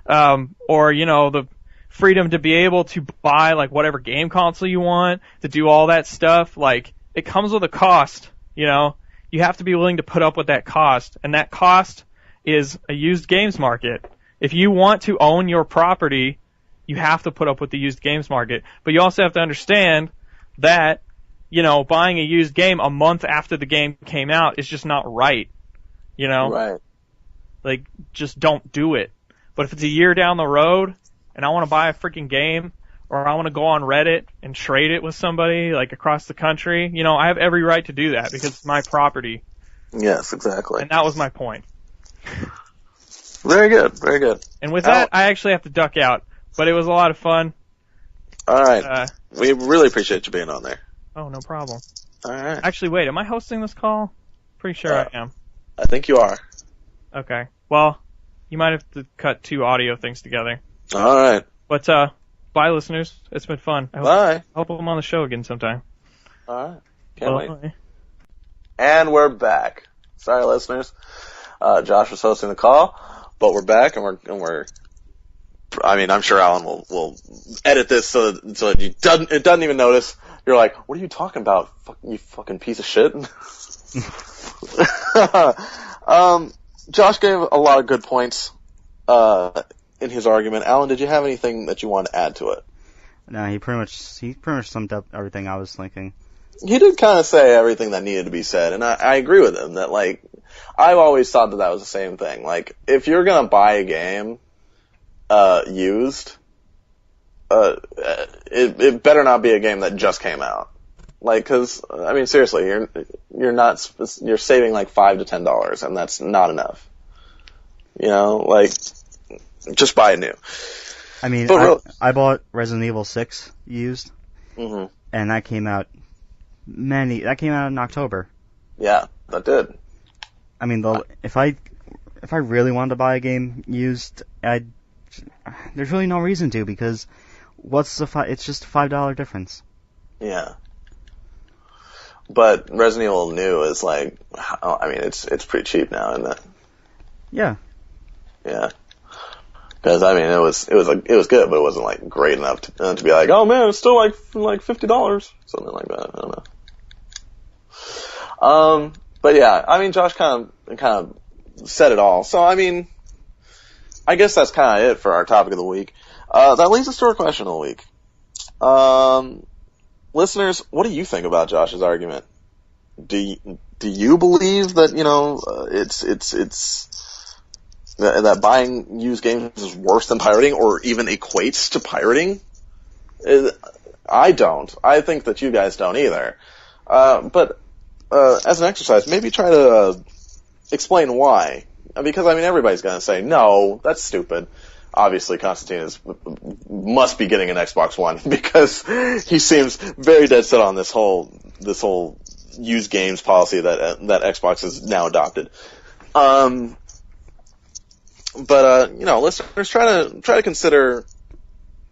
Or, the freedom to be able to buy like whatever game console you want, to do all that stuff, like it comes with a cost, You have to be willing to put up with that cost, and that cost is a used games market. If you want to own your property, you have to put up with the used games market. But you also have to understand that, buying a used game a month after the game came out is just not right.
Right.
Like, just don't do it. But if it's a year down the road, and I want to buy a freaking game, or I want to go on Reddit and trade it with somebody, like, across the country, you know, I have every right to do that because it's my property.
Yes, exactly.
And that was my point.
Very good, very good.
And with that, I actually have to duck out, but it was a lot of fun.
All right. We really appreciate you being on there.
Oh, no problem.
All right.
Actually, wait, am I hosting this call? Pretty sure I am.
I think you are.
Okay. Well, you might have to cut 2 audio things together.
All right.
But, bye, listeners. It's been fun.
Bye.
I hope I'm on the show again sometime.
All right. Can't wait. And we're back. Sorry, listeners. Josh was hosting the call, but we're back, and we're. I mean, I'm sure Allan will edit this so that it doesn't even notice. You're like, what are you talking about? You fucking piece of shit. Josh gave a lot of good points in his argument. Allan, did you have anything that you want to add to it?
No, he pretty much summed up everything I was thinking.
He did kind of say everything that needed to be said, and I agree with him that, like, I've always thought that was the same thing. Like, if you're gonna buy a game used, it better not be a game that just came out. Like, cause, I mean, seriously, you're saving like $5 to $10, and that's not enough. You know, like, just buy it new.
I mean, I bought Resident Evil 6 used, and that came out in October.
Yeah, that did.
I mean, if I really wanted to buy a game used, there's really no reason to, because it's just a $5 difference.
Yeah. But Resident Evil New is like, I mean, it's pretty cheap now, isn't it?
Yeah.
Yeah. Because I mean, it was good, but it wasn't like great enough to be like, oh man, it's still like $50, something like that. I don't know. But yeah, I mean, Josh kind of said it all. So I mean, I guess that's kind of it for our topic of the week. That leads us to our question of the week. Listeners, what do you think about Josh's argument? Do you believe that, you know, that buying used games is worse than pirating, or even equates to pirating? I don't. I think that you guys don't either. But as an exercise, maybe try to explain why. Because, I mean, everybody's going to say, no, that's stupid. Obviously, Constantine must be getting an Xbox One, because he seems very dead set on this whole used games policy that Xbox has now adopted. But you know, listeners, try to consider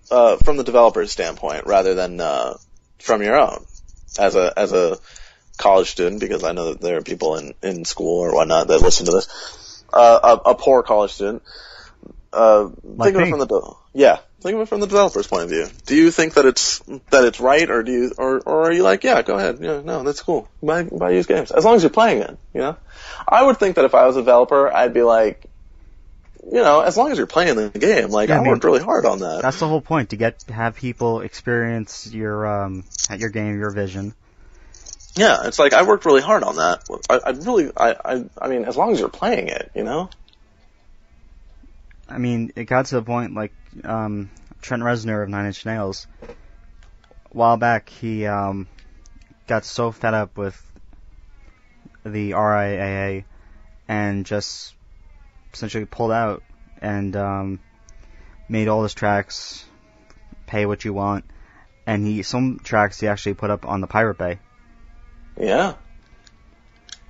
from the developer's standpoint rather than from your own as a college student, because I know that there are people in school or whatnot that listen to this. A poor college student. Think of it from the developer's point of view. Do you think that it's right, or are you like, yeah, go ahead, yeah, no, that's cool, buy used games as long as you're playing it, you know? I would think that if I was a developer, I'd be like, you know, as long as you're playing the game, like, yeah, I worked really hard on that.
That's the whole point, to have people experience your game, your vision.
Yeah, it's like, I worked really hard on that. I mean, as long as you're playing it, you know?
I mean, it got to the point, like, Trent Reznor of Nine Inch Nails, a while back, he got so fed up with the RIAA and just essentially pulled out and made all his tracks pay what you want, and some tracks he actually put up on the Pirate Bay.
Yeah.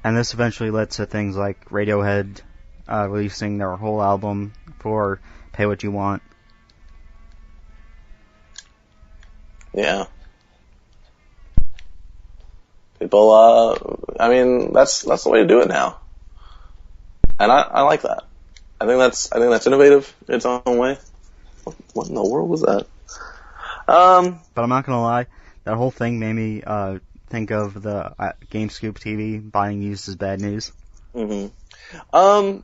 And this eventually led to things like Radiohead releasing their whole album for pay what you want.
Yeah. People, I mean, that's the way to do it now. And I like that. I think that's innovative in its own way. What in the world was that?
But I'm not gonna lie, that whole thing made me think of the GameScoop.TV buying used is bad news.
Mm-hmm.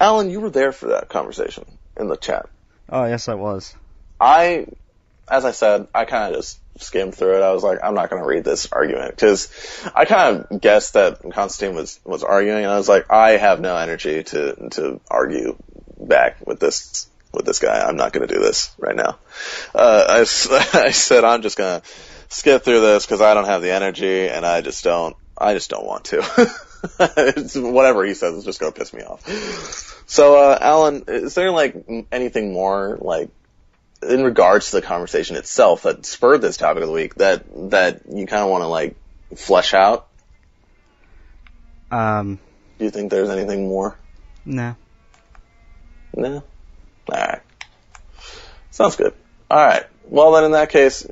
Allan, you were there for that conversation in the chat.
Oh, yes, I was.
As I said, I kind of just skimmed through it. I was like, I'm not going to read this argument, because I kind of guessed that Constantine was arguing, and I was like, I have no energy to argue back with this with this guy. I'm not going to do this right now. I said I'm just going to skip through this because I don't have the energy, and I just don't want to. Whatever he says is just going to piss me off. So, Allan, is there anything more in regards to the conversation itself that spurred this topic of the week that you kind of want to flesh out? Do you think there's anything more?
No.
No? Alright. Sounds good. Alright. Well then in that case,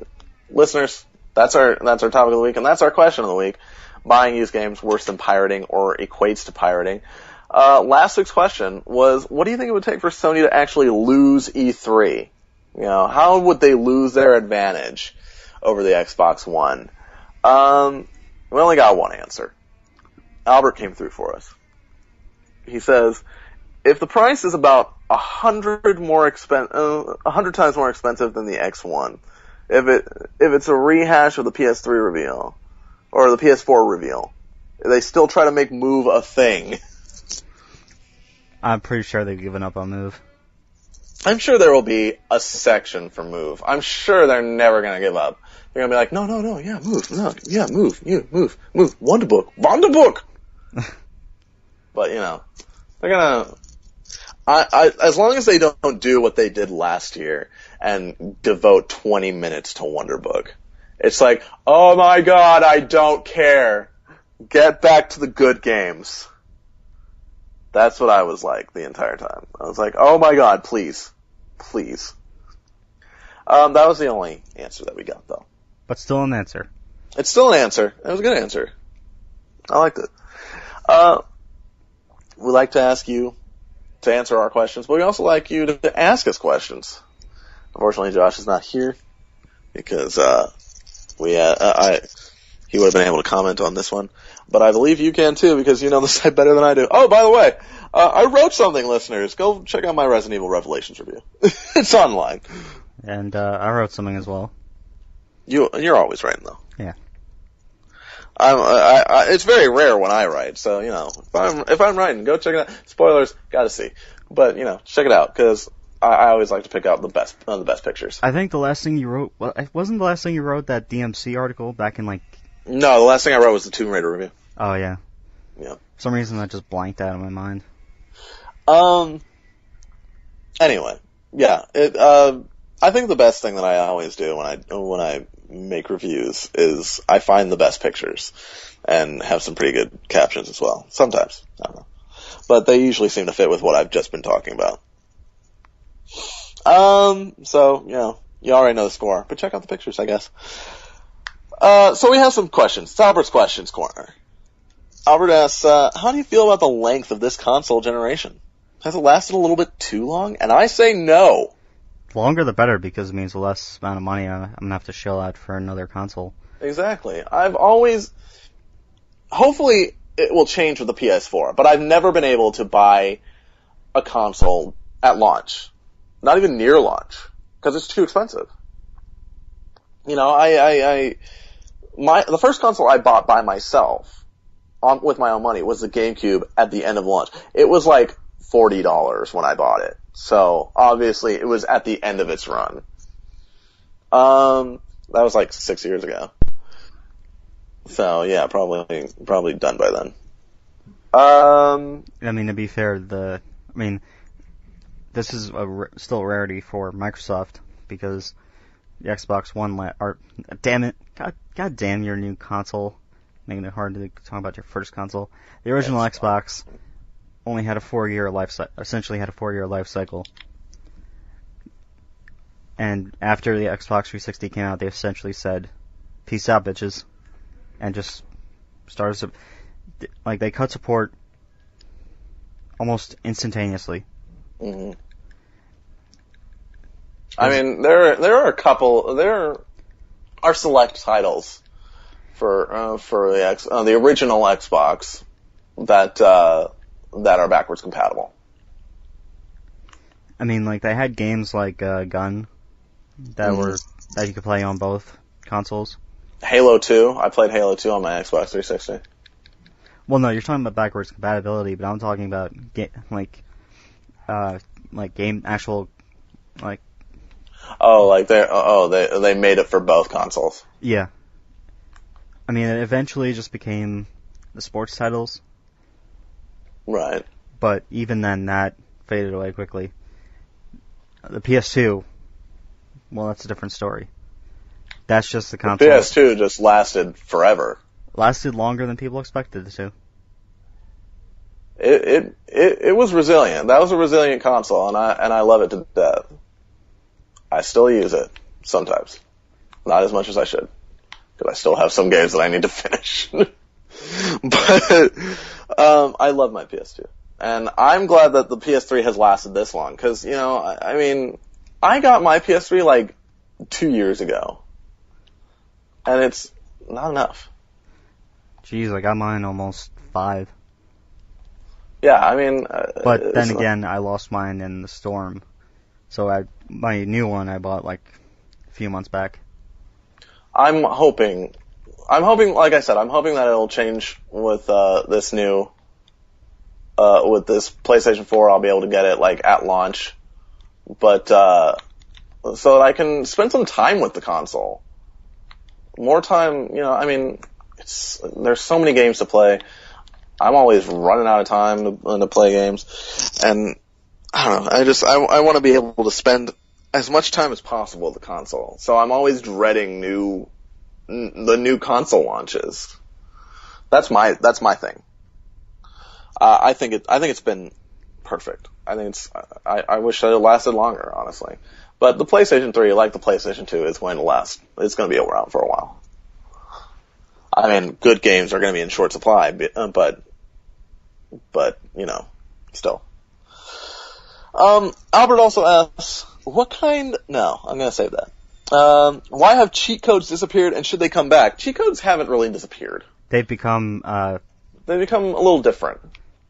listeners, that's our topic of the week, and that's our question of the week. Buying used games worse than pirating or equates to pirating. Last week's question was, what do you think it would take for Sony to actually lose E3? How would they lose their advantage over the Xbox One? We only got one answer. Albert came through for us. He says, if the price is about 100 times more expensive than the X1, if it's a rehash of the PS3 reveal or the PS4 reveal, they still try to make Move a thing.
I'm pretty sure they've given up on Move.
I'm sure there will be a section for Move. I'm sure they're never going to give up. They're going to be like, no, yeah, Move, no, yeah, Move, Wonderbook. But, they're going to... as long as they don't do what they did last year and devote 20 minutes to Wonderbook, it's like, oh my god, I don't care. Get back to the good games. That's what I was like the entire time. I was like, oh my god, please. Please. That was the only answer that we got, though.
But still an answer.
It's still an answer. It was a good answer. I liked it. We like to ask you to answer our questions, but we also like you to ask us questions. Unfortunately, Josh is not here because he would have been able to comment on this one. But I believe you can too because you know the site better than I do. Oh, by the way, I wrote something, listeners. Go check out my Resident Evil Revelations review. It's online.
And I wrote something as well.
You're always writing though.
Yeah.
It's very rare when I write, so if I'm writing, go check it out. Spoilers, gotta see, but check it out because I always like to pick out the best pictures.
I think the last thing you wrote wasn't the last thing you wrote that DMC article back in
No, the last thing I wrote was the Tomb Raider review.
Oh yeah.
Yeah.
For some reason that just blanked out of my mind.
Anyway, yeah. I think the best thing that I always do when I make reviews is I find the best pictures and have some pretty good captions as well. Sometimes. I don't know. But they usually seem to fit with what I've just been talking about. So, you already know the score, but check out the pictures, I guess. So we have some questions. It's Albert's Questions Corner. Albert asks, how do you feel about the length of this console generation? Has it lasted a little bit too long? And I say no.
The longer the better because it means the less amount of money I'm going to have to shell out for another console.
Exactly. Hopefully it will change with the PS4, but I've never been able to buy a console at launch. Not even near launch. Because it's too expensive. The first console I bought by myself, with my own money, was the GameCube at the end of launch. It was like $40 when I bought it. So, obviously, it was at the end of its run. That was like 6 years ago. So, yeah, probably done by then.
To be fair, this is still a rarity for Microsoft because the Xbox One damn it, God damn your new console, making it hard to talk about your first console. The original Xbox only had a 4-year life cycle. And after the Xbox 360 came out, they essentially said, peace out, bitches. And just started, they cut support almost instantaneously.
Mm-hmm. There are select titles for the original Xbox that are backwards compatible.
They had games like Gun that that you could play on both consoles.
Halo 2. I played Halo 2 on my Xbox 360.
Well, no, you're talking about backwards compatibility, but I'm talking about actual Like,
they made it for both consoles.
yeah. I mean, it eventually just became the sports titles.
Right.
But even then, that faded away quickly. The PS2, well, that's a different story. That's just the console.
The PS2 just lasted forever.
Lasted longer than people expected it to.
It was resilient. That was a resilient console, and I love it to death. I still use it sometimes, not as much as I should, because I still have some games that I need to finish. But I love my PS2, and I'm glad that the PS3 has lasted this long. Because I mean, I got my PS3 like 2 years ago, and it's not enough.
Jeez, I got mine almost 5.
Yeah, I mean...
but then again, I lost mine in the storm. So my new one I bought like a few months back.
I'm hoping, like I said, I'm hoping that it'll change with this new... with this PlayStation 4, I'll be able to get it like at launch. But, so that I can spend some time with the console. More time, I mean, there's so many games to play. I'm always running out of time to play games, and I don't know. I want to be able to spend as much time as possible with the console. So I'm always dreading the new console launches. That's my thing. I think it's been perfect. I wish that it lasted longer, honestly. But the PlayStation 3, like the PlayStation 2, is going to last. It's going to be around for a while. I mean, good games are going to be in short supply, but still. Albert also asks, no, I'm going to save that. Why have cheat codes disappeared, and should they come back? Cheat codes haven't really disappeared.
They've become
a little different.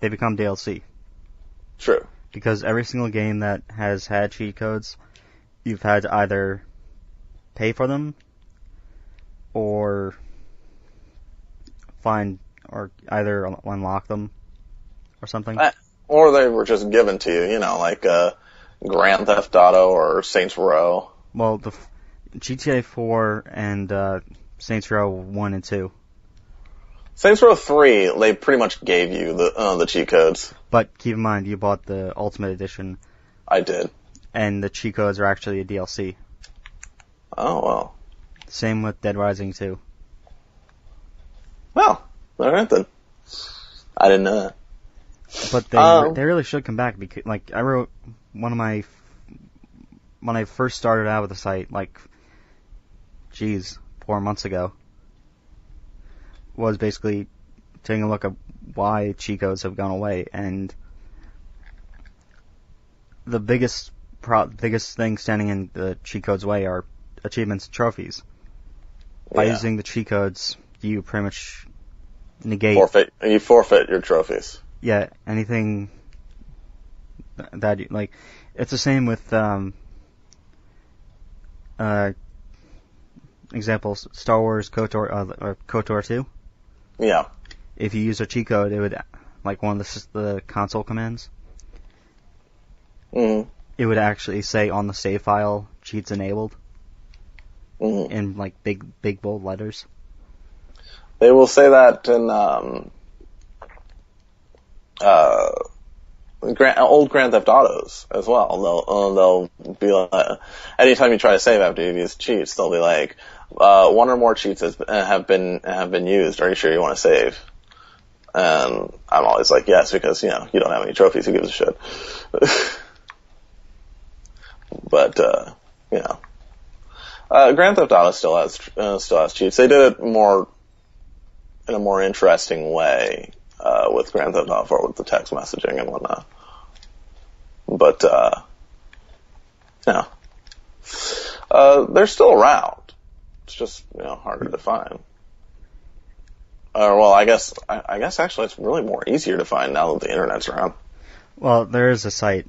They become DLC.
True.
Because every single game that has had cheat codes, you've had to either pay for them, or either unlock them or something.
Or they were just given to you, like Grand Theft Auto or Saints Row.
Well, the GTA 4 and Saints Row 1 and 2.
Saints Row 3, they pretty much gave you the cheat codes.
But keep in mind, you bought the Ultimate Edition.
I did.
And the cheat codes are actually a DLC.
Oh, well.
Same with Dead Rising 2.
Well, alright then. I didn't know that.
But they really should come back, because, I wrote when I first started out with the site, 4 months ago, was basically taking a look at why cheat codes have gone away, and the biggest thing standing in the cheat codes' way are achievements and trophies. By using the cheat codes, you pretty much negate...
You forfeit your trophies.
Yeah, anything that it's the same with examples, Star Wars KOTOR or KOTOR 2.
Yeah.
If you use a cheat code, it would one of the console commands.
Mm-hmm.
It would actually say on the save file, cheats enabled. Mm-hmm. In big bold letters.
They will say that in old Grand Theft Autos as well. They'll be like, anytime you try to save after you've used cheats, they'll be like, one or more cheats have been used. Are you sure you want to save? And I'm always like, yes, because you don't have any trophies. Who gives a shit? But Grand Theft Auto still has cheats. They did it in a more interesting way with Grand Theft Auto 4 with the text messaging and whatnot. But they're still around. It's just harder to find. Well, I guess actually it's really more easier to find now that the internet's around.
Well, there is a site.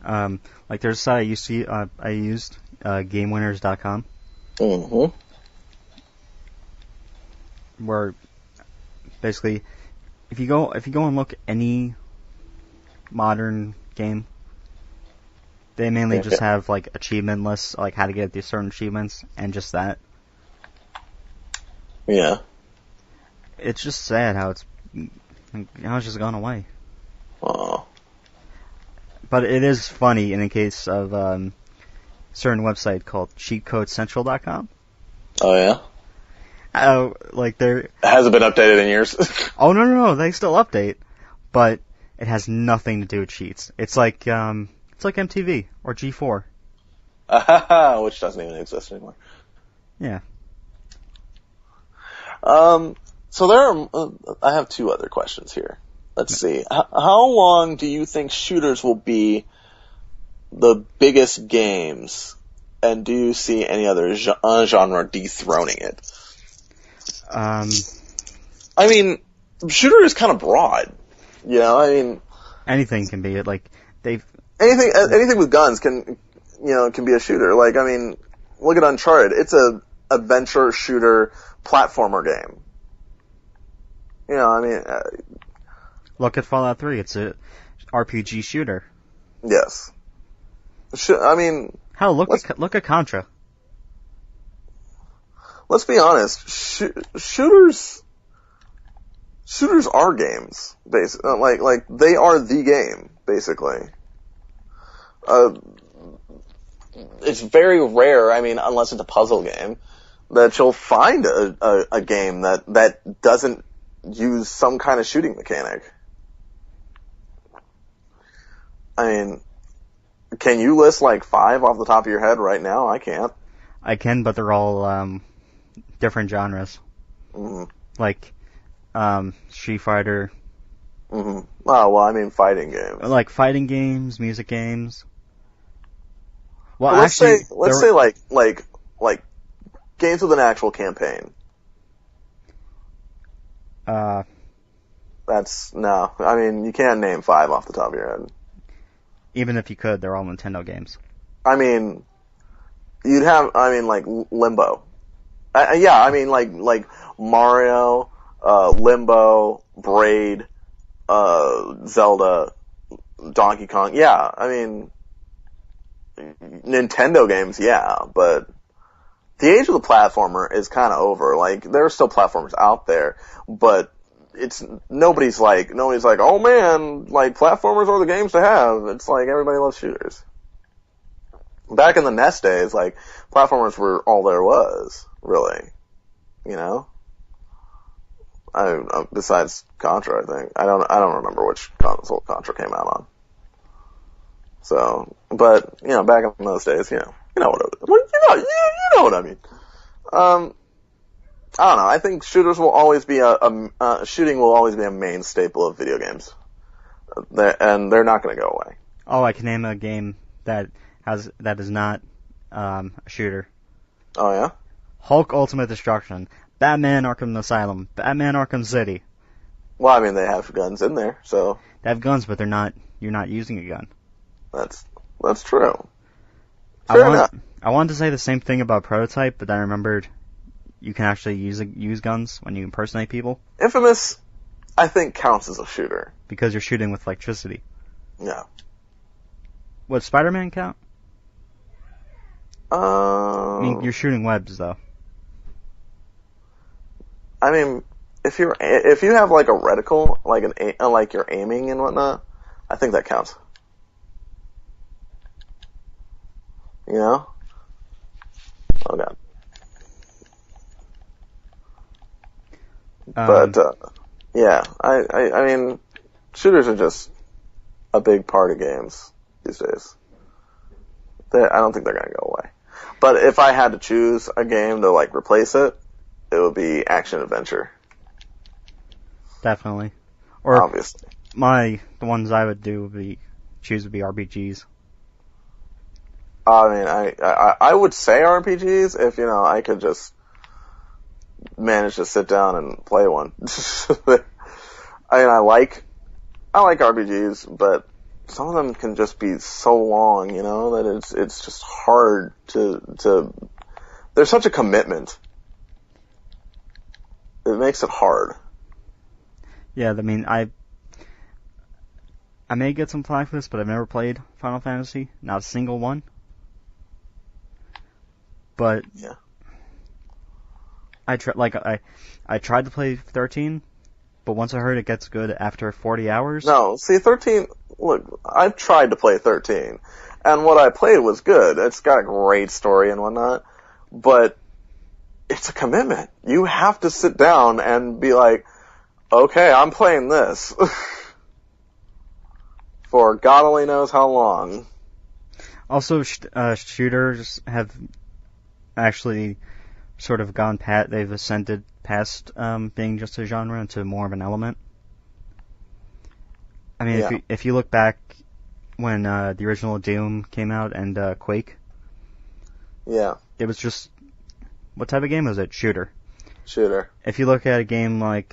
There's a site I used, GameWinners.com.
Mm-hmm.
Where basically, if you go and look at any modern game, They mainly just have like achievement lists, like how to get these certain achievements, and just that.
Yeah.
It's just sad how it's just gone away.
Oh.
But it is funny in the case of certain website called cheatcodecentral.com.
Oh yeah.
Like they're.
It hasn't been updated in years.
Oh no, they still update, but it has nothing to do with cheats. It's like MTV or G4.
Which doesn't even exist anymore.
Yeah.
So there are, I have two other questions here. Let's see. How long do you think shooters will be the biggest games, and do you see any other genre dethroning it? I mean, shooter is kind of broad. You know, I mean,
anything can be it. Like
anything with guns can be a shooter. Like, I mean, look at Uncharted. It's a adventure shooter platformer game. You know, I mean,
look at Fallout 3. It's a RPG shooter.
Yes. I mean,
hell, look at Contra.
Let's be honest. Shooters are games, basically. Like they are the game, basically. It's very rare. I mean, unless it's a puzzle game, that you'll find a game that doesn't use some kind of shooting mechanic. I mean, can you list like 5 off the top of your head right now? I can't.
I can, but they're all different genres.
Mm-hmm.
Like Street Fighter.
Mm-hmm. Oh, well, I mean fighting games.
Like fighting games, music games.
Well, let's say like games with an actual campaign. That's no. I mean, you can't name 5 off the top of your head.
Even if you could, they're all Nintendo games.
I mean, you'd have. I mean, like Limbo. Yeah, I mean, like Mario, Limbo, Braid, Zelda, Donkey Kong. Yeah, I mean, Nintendo games. Yeah, but the age of the platformer is kind of over. Like, there are still platformers out there, but nobody's like, oh man, like platformers are the games to have. It's like everybody loves shooters. Back in the NES days, like platformers were all there was, really. You know? Besides Contra, I think. I don't remember which console Contra came out on. So, but, you know, back in those days, you know what I mean. I don't know. I think shooters will always be shooting will always be a main staple of video games. And they're not going to go away.
Oh, I can name a game that is not a shooter.
Oh yeah?
Hulk Ultimate Destruction, Batman Arkham Asylum, Batman Arkham City.
Well, I mean, they have guns in there, so.
They have guns, but you're not using a gun.
That's true. Fair enough.
I wanted to say the same thing about Prototype, but then I remembered you can actually use guns when you impersonate people.
Infamous, I think, counts as a shooter.
Because you're shooting with electricity.
Yeah.
Would Spider-Man count? I mean, you're shooting webs, though.
I mean, if you have like a reticle, like you're aiming and whatnot, I think that counts. You know? Oh god. But yeah, I mean, shooters are just a big part of games these days. I don't think they're gonna go away. But if I had to choose a game to like replace it, it would be action adventure.
Definitely. Or
obviously.
The ones I would choose would be RPGs.
I mean, I would say RPGs if, you know, I could just manage to sit down and play one. I mean, I like RPGs, but some of them can just be so long, you know, that it's just hard to there's such a commitment. It makes it hard.
Yeah, I mean, I may get some flack for this, but I've never played Final Fantasy, not a single one. But
yeah,
I tried to play 13, but once I heard it gets good after 40 hours.
No, see 13. Look, I've tried to play 13, and what I played was good. It's got a great story and whatnot, but it's a commitment. You have to sit down and be like, okay, I'm playing this for God only knows how long.
Also, shooters have actually sort of they've ascended past being just a genre into more of an element. I mean, if you look back when the original Doom came out and Quake,
yeah,
it was just, what type of game was it? Shooter. If you look at a game like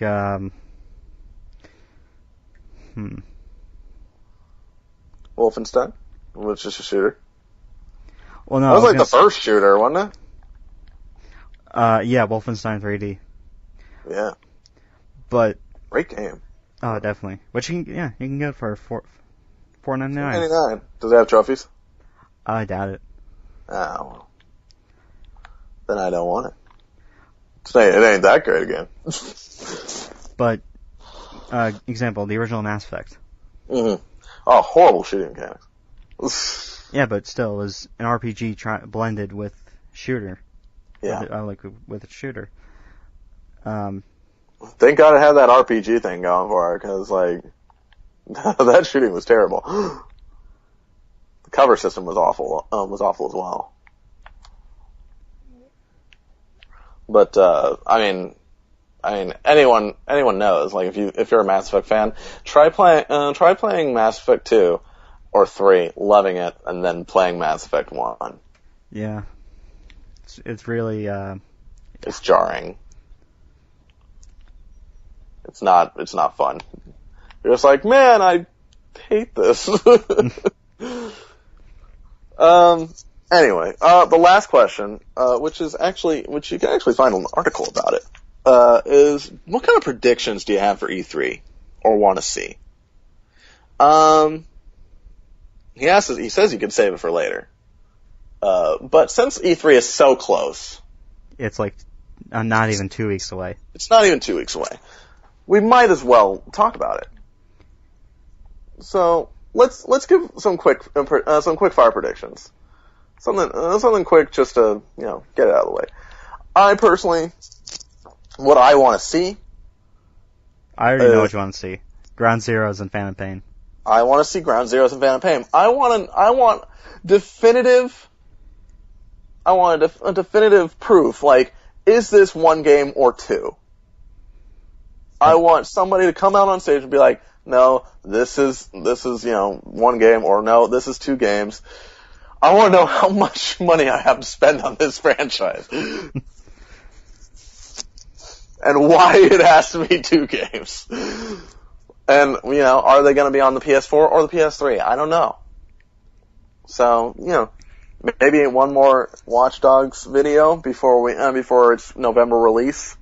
Wolfenstein, which is a shooter.
Well, no,
that was like the first shooter, wasn't it?
Yeah, Wolfenstein 3D.
Yeah.
But
great game.
Oh, definitely. Which you can get for $4.99.
$4.99. Does it have trophies?
I doubt it.
Oh, well. Then I don't want it. It ain't that great again.
But, example, the original Mass Effect.
Mm-hmm. Oh, horrible shooting mechanics.
Yeah, but still, it was an RPG blended with shooter.
Yeah.
With a shooter.
Thank God it had that RPG thing going for it, because, that shooting was terrible. The cover system was awful as well. But, I mean, anyone knows, if you're a Mass Effect fan, try playing Mass Effect 2 or 3, loving it, and then playing Mass Effect 1.
Yeah. It's really,
it's jarring. It's not fun. You're just like, man, I hate this. Anyway, the last question, which you can actually find an article about it, is what kind of predictions do you have for E3 or want to see? He says you can save it for later. But since E3 is so close,
it's not even 2 weeks away.
It's not even 2 weeks away. We might as well talk about it. So let's give some quick fire predictions. Something quick just to get it out of the way. I personally, what I want to see.
I already know what you want to see. Ground Zeroes and Phantom Pain.
I want to see Ground Zeroes and Phantom Pain. I want definitive. I want a definitive proof. Is this one game or two? I want somebody to come out on stage and be like, no, this is one game, or no, this is two games. I want to know how much money I have to spend on this franchise. And why it has to be two games. And, are they going to be on the PS4 or the PS3? I don't know. So, maybe one more Watch Dogs video before its November release.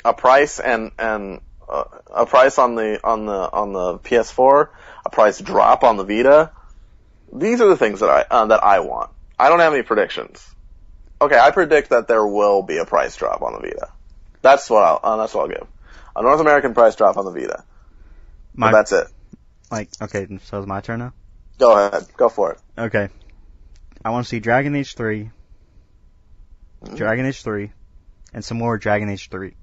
A price and a price on the PS4, a price drop on the Vita. These are the things that I want. I don't have any predictions. Okay, I predict that there will be a price drop on the Vita. That's what I'll give. A North American price drop on the Vita. But that's it.
Okay, so it's my turn now?
Go ahead. Go for it.
Okay. I want to see Dragon Age 3, Dragon Age 3, and some more Dragon Age 3.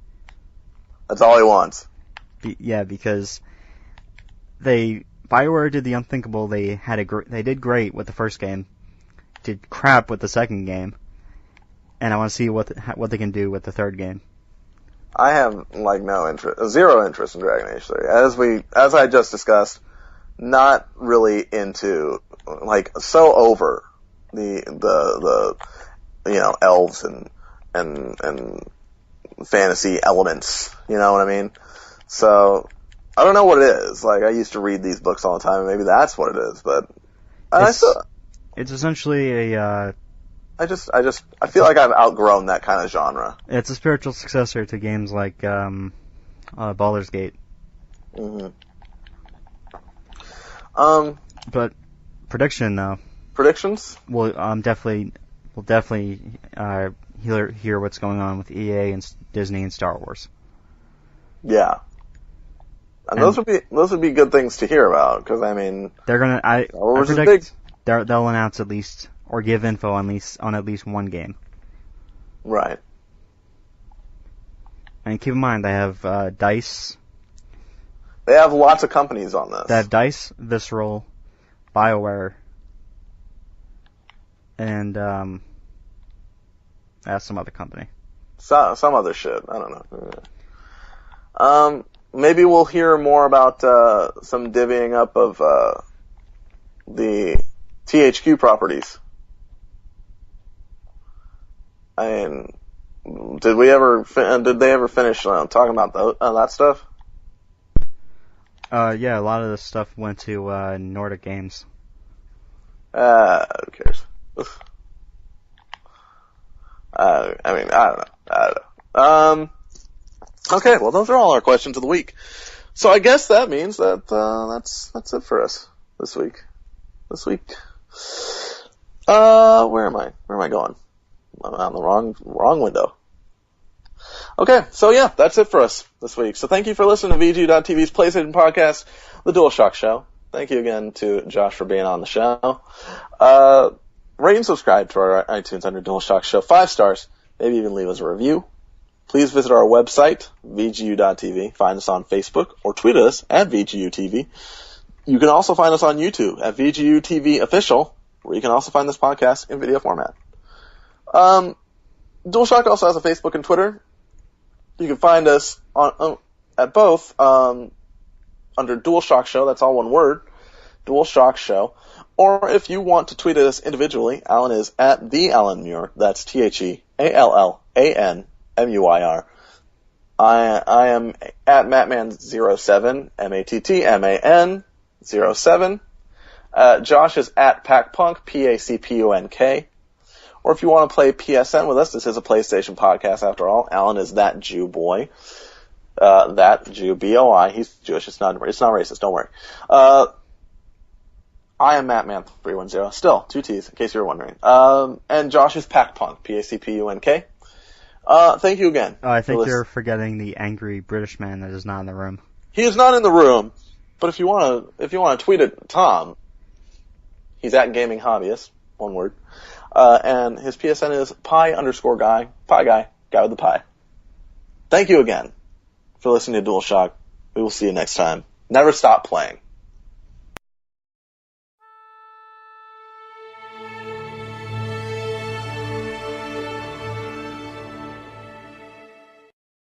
That's all he wants.
Because BioWare did the unthinkable. They did great with the first game, did crap with the second game, and I want to see what they can do with the third game.
I have zero interest in Dragon Age 3. As I just discussed, not really into so over the elves and fantasy elements, you know what I mean? So I don't know what it is. I used to read these books all the time, and maybe that's what it is. But
it's essentially
I feel like I've outgrown that kind of genre.
It's a spiritual successor to games like Baldur's Gate.
Mm-hmm.
But prediction though.
Predictions?
We'll definitely hear what's going on with EA and Disney and Star Wars.
Yeah. And those would be good things to hear about, because I mean,
they're gonna. I predict they'll announce at least or give info on at least one game.
Right.
And keep in mind they have DICE.
They have lots of companies on this.
They have DICE, Visceral, BioWare, and that's some other company.
Some other shit. I don't know. Maybe we'll hear more about some divvying up of the THQ properties. I mean, did they ever finish talking about that stuff?
Yeah, a lot of this stuff went to Nordic Games.
Who cares? I mean, I don't know. Okay, well, those are all our questions of the week. So I guess that means that that's it for us this week. Where am I? Where am I going? I'm on the wrong window. Okay, so yeah, that's it for us this week. So thank you for listening to VGU.TV's PlayStation podcast, The DualShock Show. Thank you again to Josh for being on the show. Rate and subscribe to our iTunes under DualShock Show 5 stars. Maybe even leave us a review. Please visit our website, VGU.TV. Find us on Facebook or tweet us at VGU.TV. You can also find us on YouTube at VGU.TV Official, where you can also find this podcast in video format. DualShock also has a Facebook and Twitter. You can find us at both under DualShock Show. That's all one word, DualShock Show. Or if you want to tweet at us individually, Allan is at the Allan Muir. That's TheAllanMuir. I am at Mattman07, MATTMAN07. Josh is at PackPunk, PACPUNK. Or if you want to play PSN with us, this is a PlayStation podcast after all. Allan is that Jew boy. That Jew, B-O-I. He's Jewish. It's not racist. Don't worry. I am Mattman310. Still, 2 T's, in case you were wondering. And Josh is PackPunk, PACPUNK. Thank you again.
I think you're forgetting the angry British man that is not in the room.
He is not in the room, but if you want to tweet at Tom, he's at Gaming Hobbyist, one word. And his PSN is pie guy with the pie. Thank you again for listening to DualShock. We will see you next time. Never stop playing.